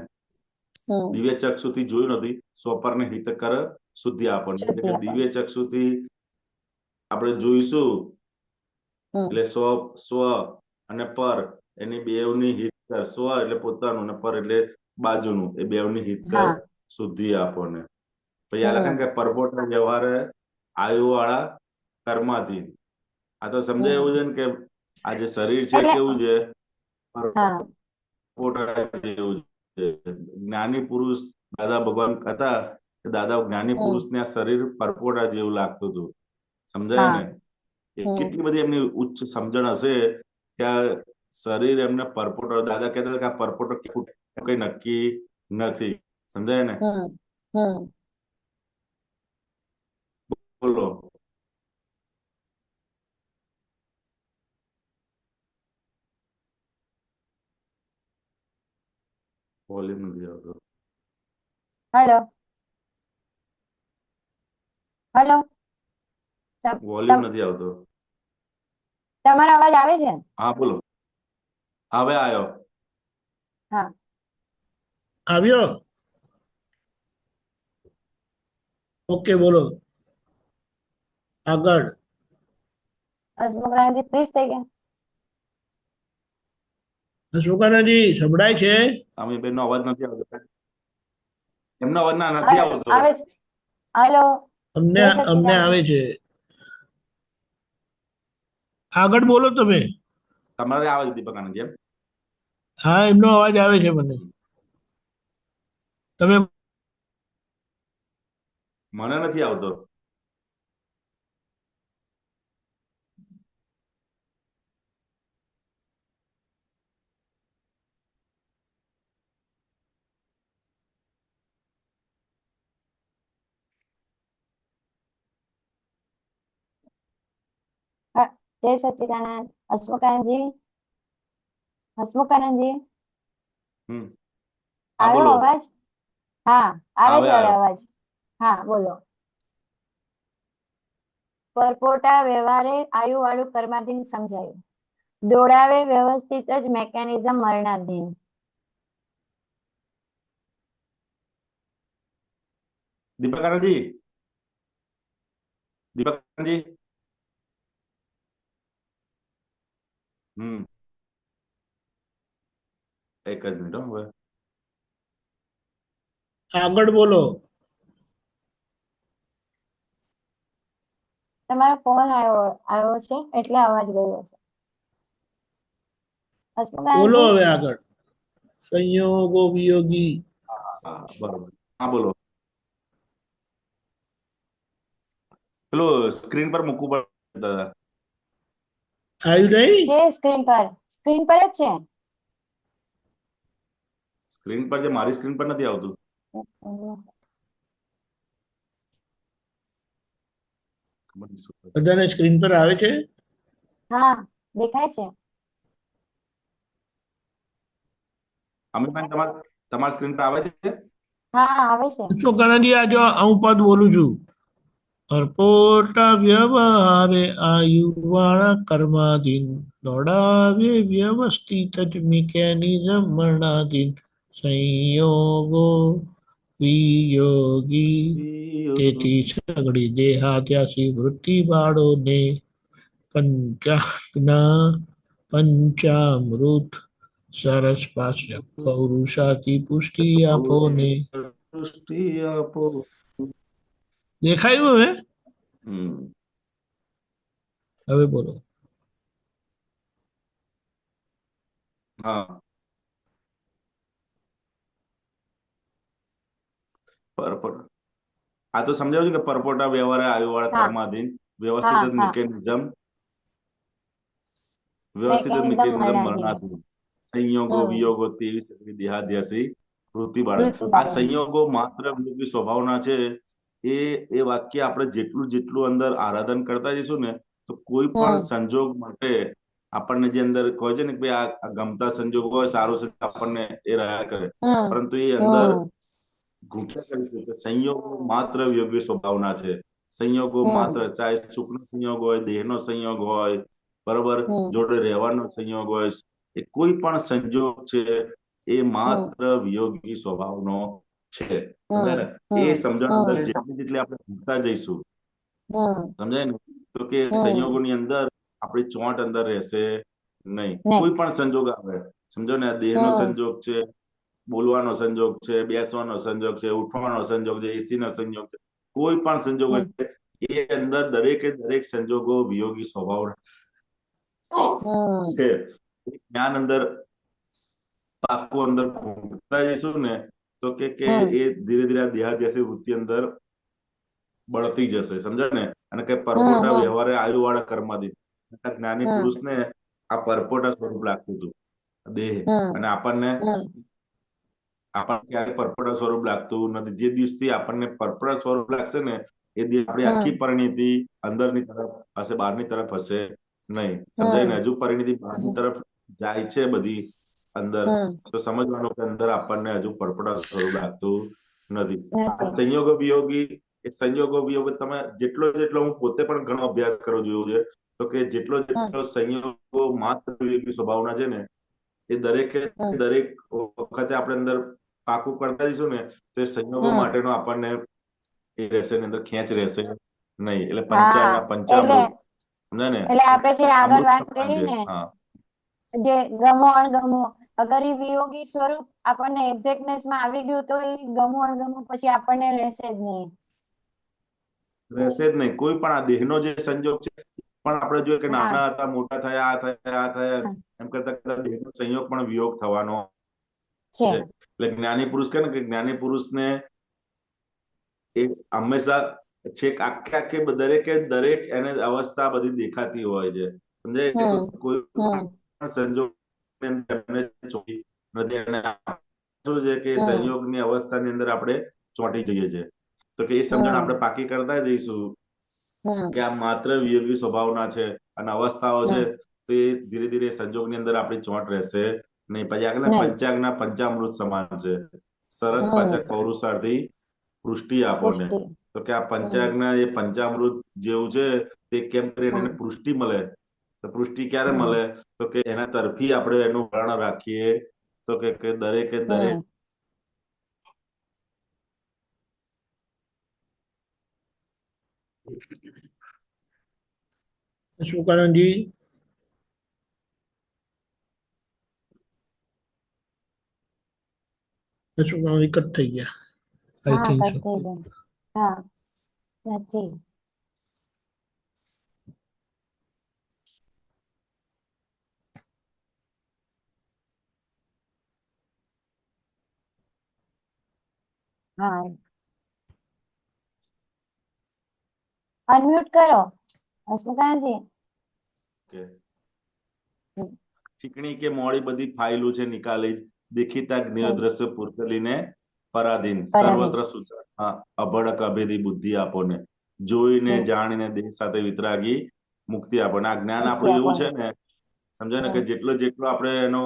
દિવ્ય ચક્ષુથી જોયું નથી, સ્વપરને હિત કર શુદ્ધિ આપો ને. એટલે કે દિવ્ય ચક્ષુથી આપણે જોઈશું એટલે સ્વ અને પર એની બેવની હિત કર. સ્વ એટલે પોતાનું ને પર એટલે બાજુનું, એ બેવની હિત કર શુદ્ધિ આપો ને. પછી આ લખે કે પરપોટ વ્યવહાર આયુ વાળા કર્માધીન. આ તો સમજાય એવું છે ને કે આ જે શરીર છે કેવું છે? જેવું છે. જ્ઞાની પુરુષ દાદા ભગવાન હતા, દાદા જ્ઞાની પુરુષ ને આ શરીર પરપોટા જેવું લાગતું હતું. સમજાય ને? એ કેટલી બધી એમની ઉચ્ચ સમજણ હશે કે શરીર એમને પરપોટો, દાદા કહેતા હતા કે આ પરપોટો ફૂટે કઈ નક્કી નથી. સમજાય ને? બોલો. વોલ્યુમ નથી આવતો. હેલો હેલો વોલ્યુમ નથી આવતો. તમારો અવાજ આવે છે? હા બોલો. હવે આવ્યો. હા. આવ્યો? ઓકે, બોલો આગળ. હસમુખરાયજી પ્લીઝ થઈ ગયા. હસમુખાનંદજી સંભળાય છે? અમીબેન નો અવાજ નથી આવતો. એમનો અવાજ ના નથી આવે આવતો. આવે છે. હેલો. અમને જય અમને સચ્ચિદાનંદ. આવે છે. આગળ બોલો તમે. તમારે આવે છે દીપક આનંદ જેમ. હા, એમનો અવાજ આવે છે મને. તમે મને નથી આવતો. હા, જય સચ્ચિદાનંદ. હસમુખાનંદજી. હસમુખાનંદજી હમ હા આવ્યો બોલો. અવાજ? હા, આવે હવે છે હવે આવ્યો. અવાજ. હા, બોલો. પરપોટા વ્યવહારે આયુવાળું કર્માધીન સમજાયું. દોડાવે વ્યવસ્થિત જ મેકેનિઝમ મરણાધીન. દીપક આનંદજી. દીપક આનંદજી. હમ એક જ મિનિટ હો હવે. આગળ બોલો. તમારો ફોન આવ્યો છે એટલે અવાજ ગયો હશે. બોલો હસમુખાનંદજી. હવે આગળ. સંયોગો વિયોગી. હા બરોબર. હા બોલો. પેલું સ્ક્રીન પર મૂકવું પડે દાદા. આવ્યું નહીં? છે સ્ક્રીન પર જ છે. સ્ક્રીન પર છે, મારી સ્ક્રીન પર નથી આવતું. ખબર નહીં શું થયું. બધાને સ્ક્રીન પર આવે છે? હા, દેખાય છે. અમીરભાઈ તમારી સ્ક્રીન પર આવે છે? હા, આવે છે. હસમુખાનંદજી આ જો હું પદ બોલું છું. પરપોટા વ્યવહારે આયુવાળા કર્માધીન. દોડાવે વ્યવસ્થિત જ મિકેનિઝમ મરણાધીન. સંયોગો વિયોગી. તેથી સગળી દેહાદ્યાસી વૃત્તિ બાળોને પંચાજ્ઞા પંચામૃત સરસ પાશ્ય પૌરુષાથી પુષ્ટિ આપો ને. સૃષ્ટિ આપો. દેખાયું હવે? હમ હવે બોલો. હા. પરપોટા આ તો સમજાવ્યું છે કે પરપોટા વ્યવહારે આયુવાળા હા કર્માધીન વ્યવસ્થિત હા જ હા. Mechanism mechanism મરણાધીન. મરણાધીન. સંયોગો હમ. વિયોગો તેવી સગળી દેહાધ્યાસી વૃત્તિ બાળક. વૃત્તિ આ બાળોની. સંયોગો માત્ર વિયોગી સ્વભાવના છે. એ વાક્ય આપણે જેટલું જેટલું અંદર આરાધન કરતા જઈશું ને તો કોઈ પણ હમ સંજોગ માટે આપણને જે અંદર કહે છે ને કે ભાઈ આ ગમતા સંજોગ હોય સારું છે આપણને એ રહ્યા કરે, હમ પરંતુ એ અંદર હમ ઘૂંટ્યા કરીશું કે સંયોગો માત્ર યોગ્ય સ્વભાવના છે. સંયોગો હમ માત્ર ચાહે સુખનો સંયોગ હોય, દેહનો સંયોગ હોય, બરોબર, હમ જોડે રહેવાનો સંયોગ હોય, એ કોઈ પણ સંજોગ છે એ હમ માત્ર વિયોગી સ્વભાવનો છે. સમજાય ને? હમ એ હમ સમજણ અંદર હમ જેટલી જેટલી આપણે ઘૂંટતા જઈશું, હમ સમજાય ને, તો કે હમ સંયોગોની અંદર આપણી ચોંટ અંદર રહેશે નહીં. નહીં. કોઈ પણ સંજોગ આવે, સમજો ને, આ દેહનો હમ સંજોગ છે, બોલવાનો સંજોગ છે, બેસવાનો સંજોગ છે, ઉઠવાનો સંજોગ છે, એસી નો સંજોગ છે, કોઈ પણ સંજોગ હમ હોય, એ અંદર દરેકે દરેક સંજોગો વિયોગી સ્વભાવ હમ છે. એ જ્ઞાન અંદર પાકું અંદર ઘૂંટતા જઈશું ને તો કે હમ એ ધીરે ધીરે આ દેહાદ્યાસી વૃત્તિ અંદર બળતી જશે. સમજાય ને? અને કે પરપોટા હમ વ્યવહારે આયુવાળા કર્માધીન. જ્ઞાની હમ પુરુષને આ પરપોટા સ્વરૂપ લાગતું હતું દેહ, હમ અને આપણને હમ ક્યારે પરપોટા સ્વરૂપ લાગતું નથી. જે દિવસથી આપણને પરપોટા સ્વરૂપ લાગશે ને એ દિવસ આપણી આખી હમ પરિણીતિ અંદરની તરફ હશે, બહારની તરફ હશે નહીં. સમજાય ને? હમ હજુ પરિણીતિ બહારની હમ તરફ જાય છે બધી અંદર, હમ તો સમજવાનું કે અંદર આપણને હજુ પરપોટા સ્વરૂપ લાગતું નથી. આ નથી. સંયોગો વિયોગી, એ સંયોગો વિયોગ તમે જેટલો હું પોતે પણ ઘણો અભ્યાસ કરું જોયું છે, તો કે જેટલો હમ સંયોગો માત્ર વિયોગી સ્વભાવના છે ને, એ દરેકે હમ દરેક વખતે આપણે અંદર પાકું કરતા જઈશું ને, તો એ સંયોગો હમ માટેનો આપણને એ રહેશે ની અંદર ખેંચ રહેશે નહીં. એટલે હા પંચાંગના એટલે પંચામૃત, સમજાય ને? એટલે આપણે જે આગળ અમૃત વાત સમાન કરી છે. ને, હા, જે ગમો અણગમો, અગર એ વિયોગી સ્વરૂપ આપણને એક્ઝેક્ટનેસ માં આવી ગયું તો એ ગમો અણગમો પછી આપણને રહેશે જ નહીં. રહેશે જ નહીં. કોઈ પણ આ દેહનો જે સંયોગ છે પણ આપણે જોઈએ કે હા નાના હતા, મોટા થયા, આ થયા, આ થયા, હા, એમ કરતા કરતા દેહનો સંયોગ પણ વિયોગ થવાનો છે. છે. એટલે જ્ઞાની પુરુષ કે ને કે જ્ઞાની પુરુષને એ હંમેશા છેક આખે દરેકે દરેક એને અવસ્થા બધી દેખાતી હોય છે. સમજાય કે હમ કોઈ હમ પણ સંજોગ નથી. એને શું છે કે હમ સંયોગની અવસ્થાની અંદર આપણે ચોંટી જઈએ છીએ. તો કે એ સમજણ આપણે હમ પાકી કરતા જઈશું કે હમ આ માત્ર વિયોગી સ્વભાવના છે અને અવસ્થાઓ છે, હમ તો એ ધીરે ધીરે સંજોગની અંદર આપણી ચોંટ રહેશે નહીં. પછી આગળ નહીં. પંચાંગના પંચામૃત સમાન છે. સરસ હમ પાચક પૌરુષાર્થી પુષ્ટિ આપોને. પુષ્ટિ. તો કે આ હમ પંચાંગના એ પંચામૃત જેવું છે, તે કેમ કરીને એને હમ પુષ્ટિ મળે. તો પુષ્ટિ ક્યારે હમ મળે? તો કે એના તરફી આપણે એનું વર્ણન રાખીએ તો કે દરેકે દરેક હમ શું કરણજી? શું કામ વિકટ થઈ ગયા? આઈ હા થિંક કટ સો. થઈ ગયું. હા નથી. હા અનમ્યુટ કરો હસમુખાનજી. હમ ચીકણી કે મોડી બધી ફાઇલો છે નિકાલી, દેખીતા જ્ઞેય હમ દ્રશ્ય પૂરકલીને પરાધીન, પરાધીન. સર્વત્ર અભડક અભેદી બુદ્ધિ આપોને, જોઈને હમ જાણીને દેહ સાથે વિતરાગી મુક્તિ આપોને. આ જ્ઞાન મુક્તિ આપણું એવું આપો. છે ને, સમજાય ને, કે હમ જેટલો જેટલો આપણે એનો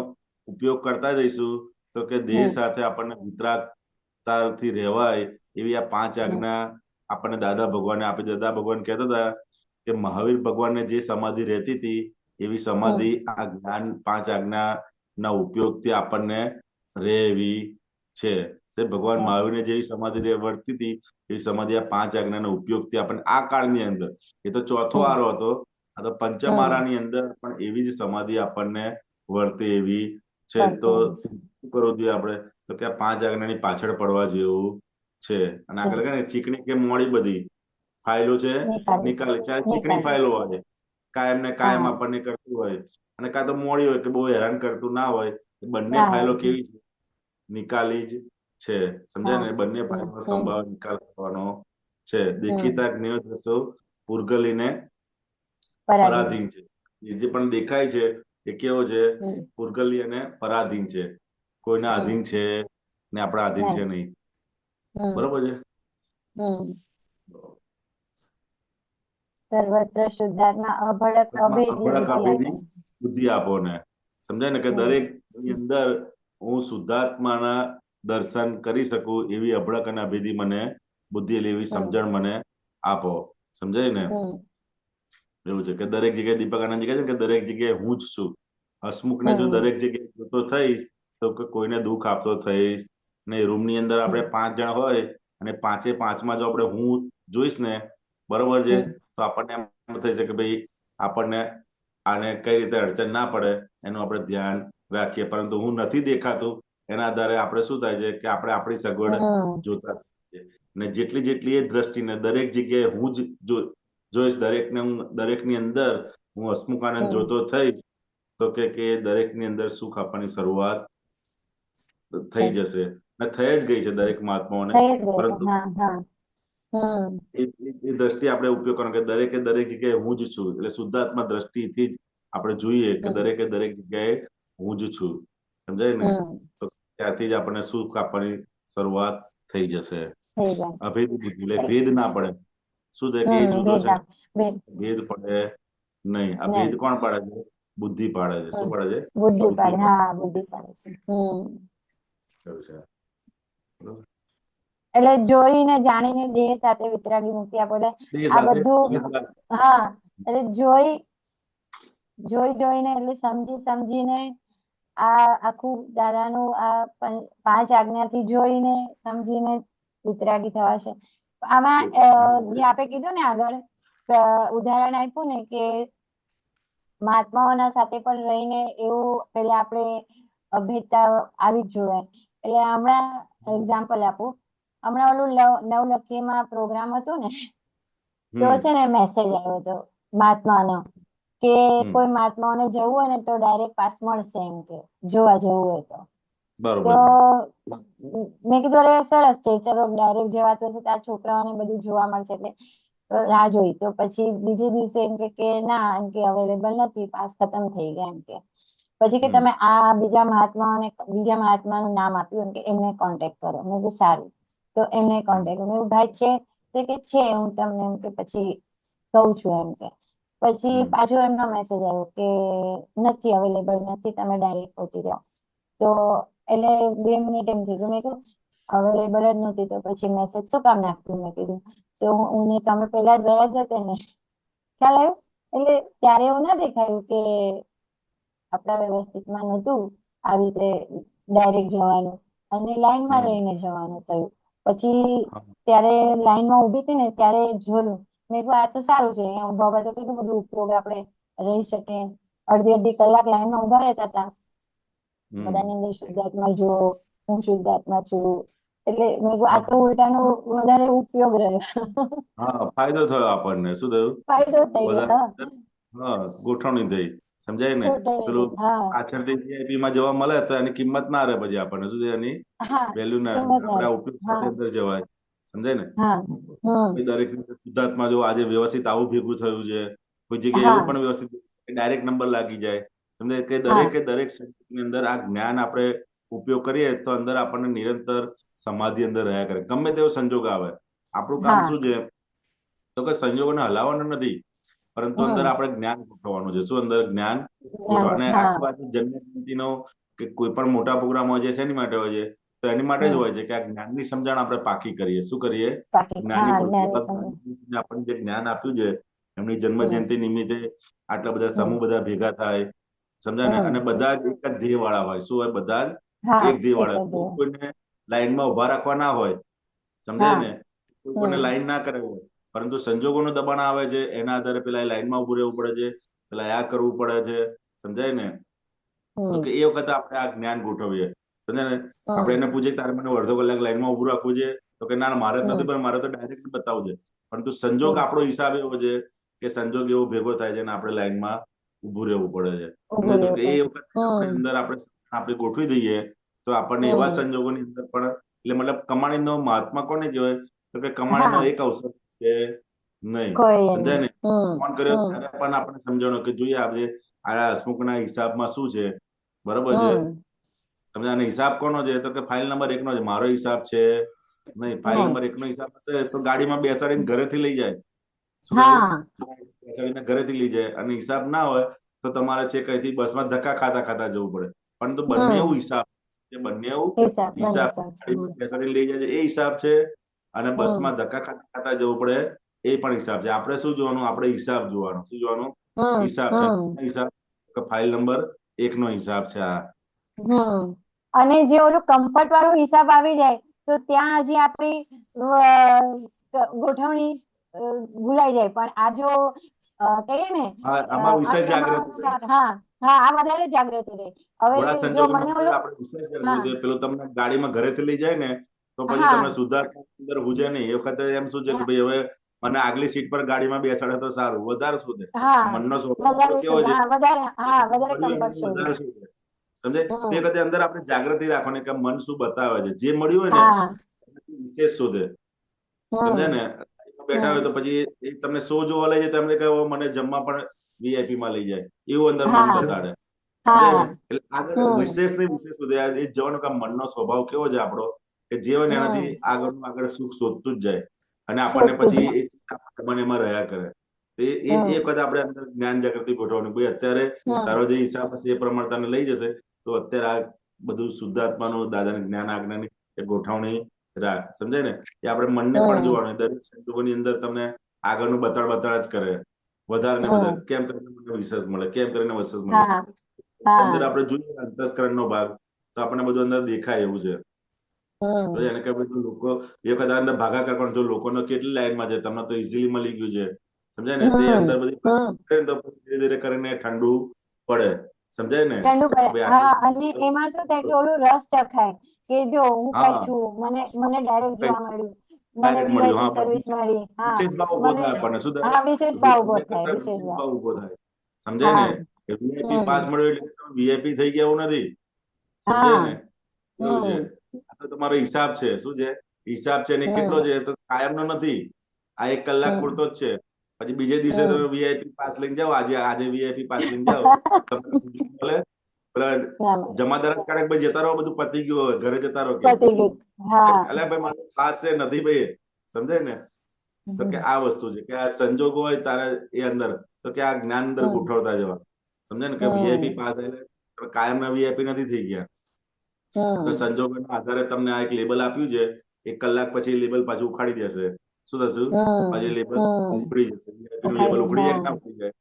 ઉપયોગ કરતા જઈશું, તો કે દેહ હમ સાથે આપણને વિતરાગતાથી રહેવાય એવી આ પાંચ હમ આજ્ઞા આપણને દાદા ભગવાને આપી. દાદા ભગવાન કહેતા હતા કે મહાવીર ભગવાનને જે સમાધિ રહેતી હતી એવી સમાધિ હમ આ જ્ઞાન પાંચ આજ્ઞા ના ઉપયોગથી આપણને રહે એવી છે. ભગવાન છે. મહાવીરને જેવી સમાધિ વર્તી હતી એવી સમાધિ આ પાંચ આજ્ઞાના ઉપયોગથી આપણને આ કાળની અંદર, એ તો ચોથો હમ આરો હતો, આ તો પંચમ હમ આરાની અંદર પણ એવી જ સમાધિ આપણને વર્તે એવી છે. તો પડતું શું કરવું જોઈએ આપણે? તો કે આ પાંચ આજ્ઞાની પાછળ પડવા જેવું છે. અને છે. આગળ કહે ને ચીકણી કે મોડી બધી ફાઇલો છે નિકાલી છે. નિકાલે, ચાહે ચીકણી નિકાલી. ફાઇલો હોય, કાયમ ને કાયમ હા આપણને કરતું હોય, અને કાં તો મોડી હોય કે બહુ હેરાન કરતું ના હોય, એ બંને ના ફાઇલો હોય. કેવી છે? નિકાલી જ છે. સમજાય હા ને? બંને હમ ફાઇલનો હમ સંભાવ નિકાલ કરવાનો છે. હમ દેખીતા જ્ઞેય દ્રશ્યો પૂરગલીને પરાધીન. પરાધીન છે. એ જે પણ દેખાય છે એ કેવો છે? હમ પૂરગલી અને પરાધીન છે. કોઈના હમ આધીન છે ને આપણા આધીન છે નહીં. નહીં. હમ બરોબર છે? હમ સર્વત્ર શુદ્ધાત્મા અભડક અભેદી અભડક બુદ્ધિ આભેદી આપો. બુદ્ધિ આપો ને. સમજાય ને? કે હમ દરેક ની અંદર હું શુદ્ધાત્માના દર્શન કરી શકું એવી અભડક અને અભેદી મને બુદ્ધિ, એવી હમ સમજણ મને આપો. સમજાય ને? હમ એવું છે કે દરેક જગ્યાએ દીપક આનંદ કહે છે કે દરેક જગ્યાએ હું જ છું. હસમુખને જો હમ દરેક જગ્યાએ જોતો થઈશ તો કે કોઈને દુઃખ આપતો થઈશ નહીં. રૂમની અંદર આપણે હમ 5 જણ હોય અને પાંચે પાંચમાં જો આપણે હું જોઈશ ને, બરોબર છે, હમ તો આપણને એમ થઈ શકે ભાઈ આપણને આને કઈ રીતે અડચણ ના પડે એનું આપણે ધ્યાન રાખીએ. પરંતુ હું નથી દેખાતું એના આધારે આપણે શું થાય છે કે આપણે આપણી સગવડ હમ જોતા હોઈએ. ને જેટલી જેટલી એ દ્રષ્ટિને દરેક જગ્યાએ હું જ જોઈશ, દરેકની અંદર હું હસમુખ આનંદ હમ જોતો થઈશ, તો કે દરેકની અંદર સુખ આપવાની શરૂઆત થઈ જશે. ને થઈ જ ગઈ છે દરેક મહાત્માઓને. થઈ જ ગઈ છે. પરંતુ હા હા હમ એ દ્રષ્ટિ આપણે ઉપયોગ કરવાનો કે દરેકે દરેક જગ્યાએ હું જ છું. એટલે શુદ્ધાત્મા દ્રષ્ટિથી જ આપણે જોઈએ કે હમ. દરેકે દરેક જગ્યાએ હું જ છું, સમજાય ને? હમ. તો ત્યાંથી જ આપણને સુખ આપવાની શરૂઆત થઈ જશે. થઈ જાય. અભેદ બુદ્ધિ એટલે ભેદ ના પડે. શું છે કે એ જુદો ભેદ છે, ના ભેદ ભેદ પડે નહીં. આ નહીં. ભેદ કોણ પાડે છે? બુદ્ધિ પાડે છે. શું પાડે છે? બુદ્ધિ બુદ્ધિ પાડે. પાડે હા, બુદ્ધિ પાડે છે. એવું છે. બરોબર. એટલે જોઈને જાણીને દેહ સાથે વિતરાગી મૂક્યા પડે. તે આ સાથે બધું હા, એટલે જોઈને એટલે સમજીને આ આખું દાદાનું આ 5 આજ્ઞાથી જોઈને સમજીને વિતરાગી થવા છે. આમાં જે આપે કીધું ને આગળ ઉદાહરણ આપ્યું ને કે મહાત્માઓના સાથે પણ રહીને એવું પેલા આપણે અભેદતા આવી જ જોઈએ. એટલે હમણાં એક્ઝામ્પલ આપું. હમણાં ઓલું નવલખીમાં પ્રોગ્રામ હતું ને, તો છે ને મેસેજ આવ્યો હતો મહાત્માનો કે કોઈ મહાત્માઓને જવું હોય ને તો ડાયરેક્ટ પાસ મળશે એમ કે જોવા જવું હોય તો. બરોબર તો છે. મેં કીધું અરે સરસ છે, ચલો ડાયરેક્ટ જવાતું હશે તો આ છોકરાઓને બધું જોવા મળશે એટલે રાહ જોઈ. તો પછી બીજે દિવસે એમ કે ના એમ કે અવેલેબલ નથી, પાસ ખતમ થઈ ગયા એમ કે. પછી કે તમે આ બીજા મહાત્માનું નામ આપ્યું એમ કે એમને કોન્ટેક્ટ કરો. મેં કીધું સારું. તો એમને કોન્ટેક્ટ મેં ભાઈ છે તો કે છે, હું તમને એમ કે પછી કહું છું એમ કે. પછી પાછો એમનો મેસેજ આવ્યો કે નથી અવેલેબલ નથી, તમે ડાયરેક્ટ પહોંચી જાઓ. તો એટલે 2 મિનિટ એમ થઈ ગયું. મેં કીધું અવેલેબલ જ નથી તો પછી મેસેજ શું કામ નાખ્યું? મેં કીધું તો હું તમે પેલા ગયા જ હતા ને, ખ્યાલ આવ્યો? એટલે ત્યારે એવું ના દેખાયું કે આપણા વ્યવસ્થિતમાં નહોતું આવી રીતે ડાયરેક્ટ જવાનું અને લાઈનમાં રહીને જવાનું થયું. પછી ત્યારે લાઈનમાં ઊભી હતી ને ત્યારે જોયું. મેં કીધું આ તો સારું છે, અહીંયા ઊભા ઊભા તો કેટલું બધું ઉપયોગ આપણે રહી શકીએ. અડધી કલાક લાઈનમાં ઊભા રહેતા હતા. બધાની અંદર શુદ્ધાત્મા જુઓ, હું શુદ્ધાત્મા છું. એટલે મેં કીધું આ તો ઉલટાનો વધારે ઉપયોગ રહ્યો. હા, ફાયદો થયો આપણને. શું થયું? ફાયદો થઈ વધારે ગયો. ગોઠવણી થઈ. સમજાય ને? પેલું હા પાછળથી VIP માં જવા મળે તો એની કિંમત ના રહે. પછી આપણને શું છે, એની હા વેલ્યુ ના રહે. કિંમત આપણે ના આ રહે. ઉપયોગ સાથે હા અંદર જવાય. સમજાય ને? હા દરેક શુદ્ધાત્મા જો આજે વ્યવસ્થિત આવું ભેગું થયું છે, કોઈ જગ્યાએ હા એવું પણ વ્યવસ્થિત ડાયરેક્ટ નંબર લાગી જાય. સમજાય કે હા દરેકે દરેક સંજોગની અંદર આ જ્ઞાન આપણે ઉપયોગ કરીએ તો અંદર આપણને નિરંતર સમાધિ અંદર રહ્યા કરે. ગમે તેવો સંજોગ આવે, આપણું કામ હા શું છે તો કે સંજોગોને હલાવવાનું નથી, પરંતુ અંદર આપણે જ્ઞાન ગોઠવવાનું છે. શું અંદર જ્ઞાન ગોઠવવાનું? અને હા આખી વાત જન્મ જયંતિનો કે કોઈ પણ મોટા પ્રોગ્રામ હોય છે, શેની માટે હોય છે? તો એની માટે જ હોય છે કે આ જ્ઞાનની સમજણ આપણે પાકી કરીએ. શું કરીએ? બાકી જ્ઞાની હા પુરુષો જ્ઞાની સમજ. આપણને જે જ્ઞાન આપ્યું છે, એમની જન્મ જયંતિ નિમિત્તે આટલા બધા સમૂહ બધા ભેગા થાય. સમજાય ને? અને બધા જ એક જ ધ્યેય વાળા હોય. શું હોય? બધા જ હા એક ધ્યેય એક વાળા. જ કોઈ કોઈને લાઈનમાં ઉભા રાખવા ના હોય. સમજાય હા ને? કોઈ કોઈને લાઈન ના કરે હોય, પરંતુ સંજોગોનું દબાણ આવે છે, એના આધારે પેલા લાઈનમાં ઉભું રહેવું પડે છે, પેલા આ કરવું પડે છે. સમજાય ને? તો કે એ વખતે આપણે આ જ્ઞાન ગોઠવીએ. સમજાય ને? આપણે એને પૂછીએ તારે મને અડધો કલાક લાઈનમાં ઉભું રાખવું છે, તો કે ના મારે જ નથી, પણ મારે તો ડાયરેક્ટ બતાવવું છે. પરંતુ સંજોગ આપણો હિસાબ એવો છે કે સંજોગ એવો ભેગો થાય છે અને આપણે લાઈનમાં ઉભું રહેવું પડે છે. સમજાય? તો કે એ વખતે આપણે અંદર આપણે ગોઠવી દઈએ તો આપણને એવા સંજોગોની અંદર પણ એટલે મતલબ કમાણીનો મહાત્મા કોને કહેવાય? તો કે કમાણીનો એક અવસર છે નહીં. કોઈ સમજાય ને? ફોન કર્યો ત્યારે પણ આપણે સમજણો કે જોઈએ આજે આ હસમુખના હિસાબમાં શું છે. બરોબર છે? સમજાય? અને હિસાબ કોનો છે? તો કે ફાઇલ નંબર 1 નો છે. મારો હિસાબ છે નહીં. ફાઇલ નંબર 1 નો હિસાબ હશે તો ગાડીમાં બેસાડીને ઘરેથી લઈ જાય. શું કહ્યું? બેસાડીને ઘરેથી લઈ જાય. અને હિસાબ ના હોય તો તમારે છે કઈથી બસમાં ધક્કા ખાતા ખાતા જવું પડે. પરંતુ બંને એવું હિસાબ છે, બંને એવું હિસાબ ગાડીમાં બેસાડીને લઈ જાય છે એ હિસાબ છે, અને બસમાં ધક્કા ખાતા ખાતા જવું પડે એ પણ હિસાબ છે. આપણે શું જોવાનું? આપણે હિસાબ જોવાનો. શું જોવાનું? હિસાબ છે. હિસાબ ફાઇલ નંબર 1 નો હિસાબ છે આ. અને જે ઓલું કમ્ફર્ટ વાળો હિસાબ આવી જાય તો ત્યાં હજી આપણી ગોઠવણી ભૂલાઈ જાય. પણ આ જો કહીએ ને આમાં વિશેષ જાગૃતિ રહે. હા હા આ વધારે જાગૃતિ રહે. હવે થોડા જો સંજોગોની મને અંદર ઓલું આપણે વિશેષ રાખવું જોઈએ. પેલું તમને ગાડીમાં ઘરેથી લઈ જાય ને તો પછી હા તમને સુધાર્થની અંદર હુજે નહીં. એ વખતે એમ શું છે કે ભાઈ હવે મને આગલી સીટ પર ગાડીમાં બેસાડે તો સારું. વધારે શું છે? હા મનનો સ્વભાવ આપણો વધારે કેવો છે? વધારે મળ્યું કમ્ફર્ટ એનાથી શોધે. વધારે શું છે? સમજે? તે વખતે અંદર આપણે જાગૃતિ રાખવાની કે મન શું બતાવે છે. જે મળ્યું હોય ને હા વિશેષ શોધે. સમજાય ને? બેઠા હોય તો પછી એ તમને શો જોવા લઈ જાય તો એમને કહે મને જમવા પણ VIP માં લઈ જાય એવું અંદર મન હા બતાડે. સમજાય હા ને? એટલે આગળ વિશેષ ને વિશેષ સુધી એ જ જવાનું કે મનનો સ્વભાવ કેવો છે આપણો કે જે હોય ને એનાથી આગળનું આગળ સુખ શોધતું જ જાય અને આપણને શોધતું પછી જાય. એ ચિંતા મન એમાં રહ્યા કરે. તો એ વખત આપણે અંદર જ્ઞાન જાગૃતિ ગોઠવવાનું ભાઈ અત્યારે તારો જે હિસાબ હશે એ પ્રમાણે તને લઈ જશે તો અત્યારે આ બધું શુદ્ધાત્માનું દાદાને જ્ઞાન આજ્ઞાની એ ગોઠવણી રાખ. સમજાય ને? એ આપણે મનને પણ જોવાનું દરેક સંજોગોની અંદર તમને આગળનું બતાડ જ કરે વધારે ને વધારે કેમ કરીને મને વિશ્વાસ મળે કેમ કરીને વિશ્વાસ મળે હા હા અંદર આપણે જોઈએ અંતસ્કરણનો ભાગ તો આપણને બધું અંદર દેખાય એવું છે. તો એને કે બધું લોકો એ વખત અંદર ભાગાકાર પણ જો લોકોનો કેટલી લાઈનમાં છે તમને તો ઇઝીલી મળી ગયું છે. સમજાય ને? તે અંદર બધી તો ધીરે ધીરે કરીને ઠંડુ પડે. સમજાય ને? ઠંડુ પડે. ભાઈ હા આટલું અને એમાં શું થાય કે ઓલું રસ ચખાય કે જો હું કઈ હા છું, મને ડાયરેક્ટ જોવા મળ્યું, મને ડાયરેક્ટ મળ્યું. વીઆઈપી હા સર્વિસ વિશેષ મળી. હા વિશેષ ભાવ ઉભો મને થાય આપણને શું થાય હા વિશેષ ભાવ ઉભો થાય, કરતા વિશેષ વિશેષ ભાવ. ભાવ ઉભો થાય. સમજાય ને? હા કે VIP પાસ મળ્યો એટલે તમે VIP થઈ ગયા એવું નથી. સમજાય હા ને? એવું છે. આ તો તમારો હિસાબ છે. શું છે? હિસાબ છે ને કેટલો છે તો કાયમનો નથી. આ 1 કલાક પૂરતો જ છે. પછી બીજે દિવસે તમે VIP પાસ લઈને જાઓ આજે VIP પાસ લઈને જાઓ તમને બીજું મળે પેલા ના મળે. જમાદાર જ કાઢે ભાઈ જતા રહો બધું પતી ગયું હવે ઘરે જતા રહો કે પતી ગયું. હા અલ્યા ભાઈ મારો પાસ છે નથી ભાઈ. સમજાય ને? તો કે આ વસ્તુ છે કે આ સંજોગો હોય તારે એ અંદર તો કે આ જ્ઞાન અંદર ગોઠવતા જવા. સમજાય ને? કે VIP પાસ એટલે તમે કાયમના VIP નથી થઈ ગયા. તો સંજોગોના આધારે તમને આ એક લેબલ આપ્યું છે 1 કલાક પછી લેબલ પાછું ઉખાડી દેશે. શું થશે? પછી લેબલ ઉપડી જશે. VIP નું લેબલ ઉપડી જાય કે ના ઉપડી જાય?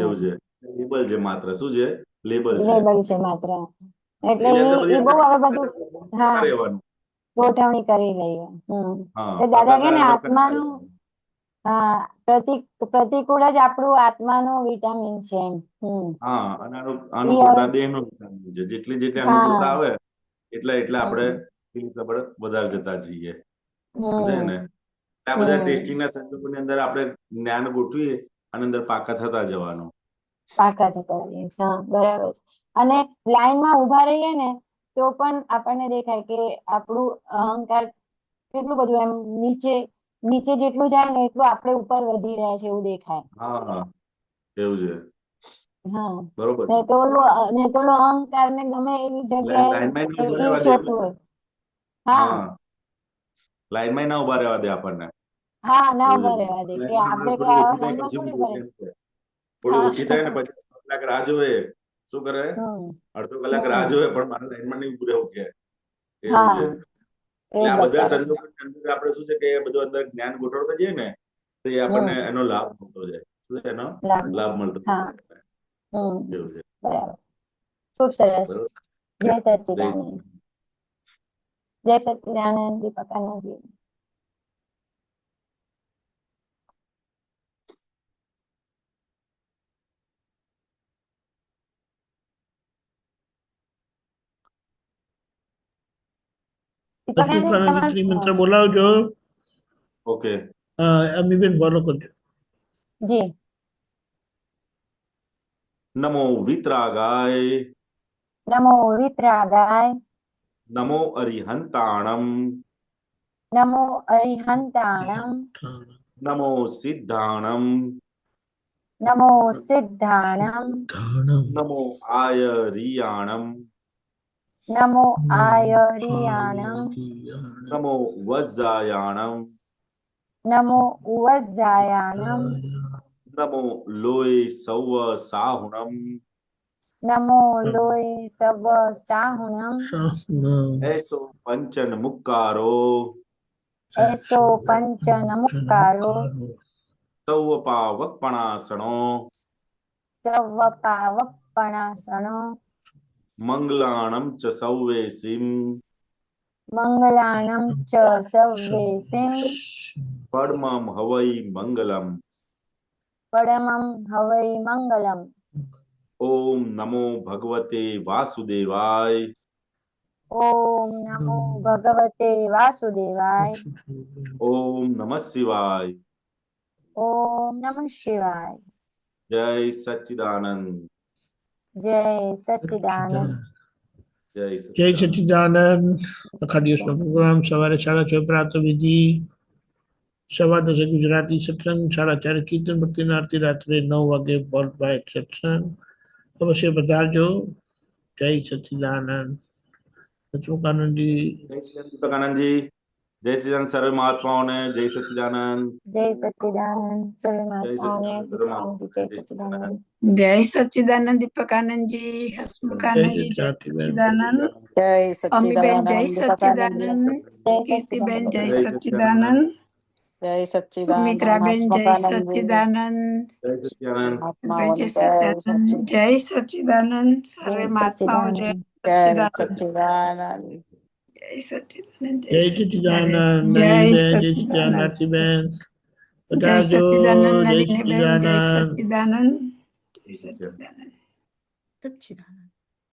એવું છે. લેબલ છે માત્ર. શું છે? લેબલ છે. લેબલ છે માત્ર. એટલે એની અંદર બધી એ બહુ હવે બધું હા રહેવાનું. ગોઠવણી કરી લઈએ. હા તો દાદા કે ને અંદર કરતા આત્માનું રહેવાનું. પ્રતિકૂળ જ આપણું આત્માનું વિટામિન છે એમ. હા અને એ અનુકૂળતા હવે દેહનું વિટામિન છે. જેટલી અનુકૂળતા હા આવે એટલે આપણે પેલી તરફ વધારે જતા જઈએ. સમજાય ને? આ બધા ટેસ્ટિંગના સંજોગોની અંદર આપણે જ્ઞાન ગોઠવીએ અને અંદર પાકા થતા જવાનું. પાકા થતા રહીએ. હા બરાબર છે. અને લાઈનમાં ઉભા રહીએ ને તો પણ આપણને દેખાય કે આપણું અહંકાર કેટલું બધું એમ નીચે નીચે જેટલું જાય ને એટલું આપણે ઉપર વધી રહ્યા છે એવું દેખાય. હા એવું છે. હા બરોબર છે. ને તો ઓલો અહંકાર ને ગમે એવી જગ્યાએ લાઈનમાં ના ઉભા એ રહેવા દે. શોધતું હોય. હા હા લાઈનમાં ના ઉભા રહેવા દે આપણને. હા ના એવું છે. ઉભા રહેવા દે કે લાઈનમાં આપણે અમારે કઈ થોડી આવા ઓછી થાય લાઈનમાં પછી થોડી ઊભું છે ભરે. એમ કે. થોડી હા ઓછી થાય ને પછી અડધો કલાક રાહ જોવે. શું કરે? અડધો કલાક રાહ જોવે પણ મારે લાઈનમાં નહીં ઉભું રહેવું કે. એવું છે. હા એટલે એવું આ બધા બતાવે. સંજોગોની અંદર આપણે શું છે કે બધું અંદર જ્ઞાન ગોઠવતા જઈએ ને તો એ આપણને એનો લાભ મળતો જાય. શું છે? એનો લાભ મળતો હા જાય. એવું છે. બરાબર. ખૂબ સરસ. બરોબર. જય જય સચ્ચિદાનંદ. જય સચ્ચિદાનંદ દીપક આનંદજી. દીપક આનંદ અતુકાનંદ તમારું ત્રિમંત્ર બોલાવજો. ઓકે. અમીબેન ફોલો કરજો. જી નમો વિતરાગાય નમો વિતરાગાય નમો અરિહંતાણમ નમો અરિહંતાણમ નમો સિદ્ધાણમ નમો સિદ્ધાણમ નમો આયરિયાણમ નમો આયરિયાણમ નમો વજ્જાયાણમ નમો ઉવજ્જાયાણમ નમો લોય સૌવ સાહુણમ નમો લોય સવ સાહુણમ એસો પંચન મુક્કારો એસો પંચ નમુક્કારો સૌવ પાવકપણાસણો સર્વ પાવપણાસણો મંગલાણમ ચ સૌવેસીમ મંગલાણમ ચ સવ્વેસિમ પડમમ હવૈ મંગલમ પરમં હવૈ મંગલમ ઓમ નમો ભગવતે વાસુદેવાય ઓમ નમો ભગવતે વાસુદેવાય ઓમ નમઃ શિવાય ઓમ નમઃ શિવાય જય સચ્ચિદાનંદ જય સચ્ચિદાનંદ જય જય સચ્ચિદાનંદ સચ્ચિદાનંદ. આખા દિવસનો પ્રોગ્રામ સવારે 6:30 પ્રાતઃ વિધિ, સવા 10 ગુજરાતી સત્સંગ, 4:30 કીર્તન ભક્તિની આરતી, રાત્રે 9 વાગે વર્લ્ડ વાઇડ સત્સંગ. અવશ્ય પધારજો. જય સચ્ચિદાનંદ. હસમુખાનંદજી. જય સચ્ચિદાનંદ દીપકાનંદજી. જય સચ્ચિદાનંદ સર્વે મહાત્માઓને. જય સચ્ચિદાનંદ. જય સચ્ચિદાનંદ સર્વે મહાત્માઓને. સચ્ચિદાનંદ સર્વે મહાત્માઓને. જય સચ્ચિદાનંદ. જય સચ્ચિદાનંદ દીપકાનંદજી, જય હસમુખાનંદજી, જય સચ્ચિદાનંદ. સચ્ચિદાનંદ. જય અમીબેન જય સચ્ચિદાનંદ સચ્ચિદાનંદ. જય કીર્તિબેન જય જય સચ્ચિદાનંદ. જય સચ્ચિદાનંદ સુમિત્રાબેન જય હસમુખાનંદજી. સચ્ચિદાનંદ. જય સચ્ચિદાનંદ. ભાઈ જય મહાત્માઓને સચ્ચિદાનંદ. જય સચ્ચિદાનંદ. સર્વે મહાત્માઓ જય જય સચ્ચિદાનંદ. સચ્ચિદાનંદ. જય સચ્ચિદાનંદ. જય સચ્ચિદાનંદ. જય નલિનીબેન, જય સચ્ચિદાનંદ. સચ્ચિદાનંદ. આરતીબેન. જય પધારજો. સચ્ચિદાનંદ. જય નલિનીબેન જય સચ્ચિદાનંદ. સચ્ચિદાનંદ. જય સચ્ચિદાનંદ. સચ્ચિદાનંદ.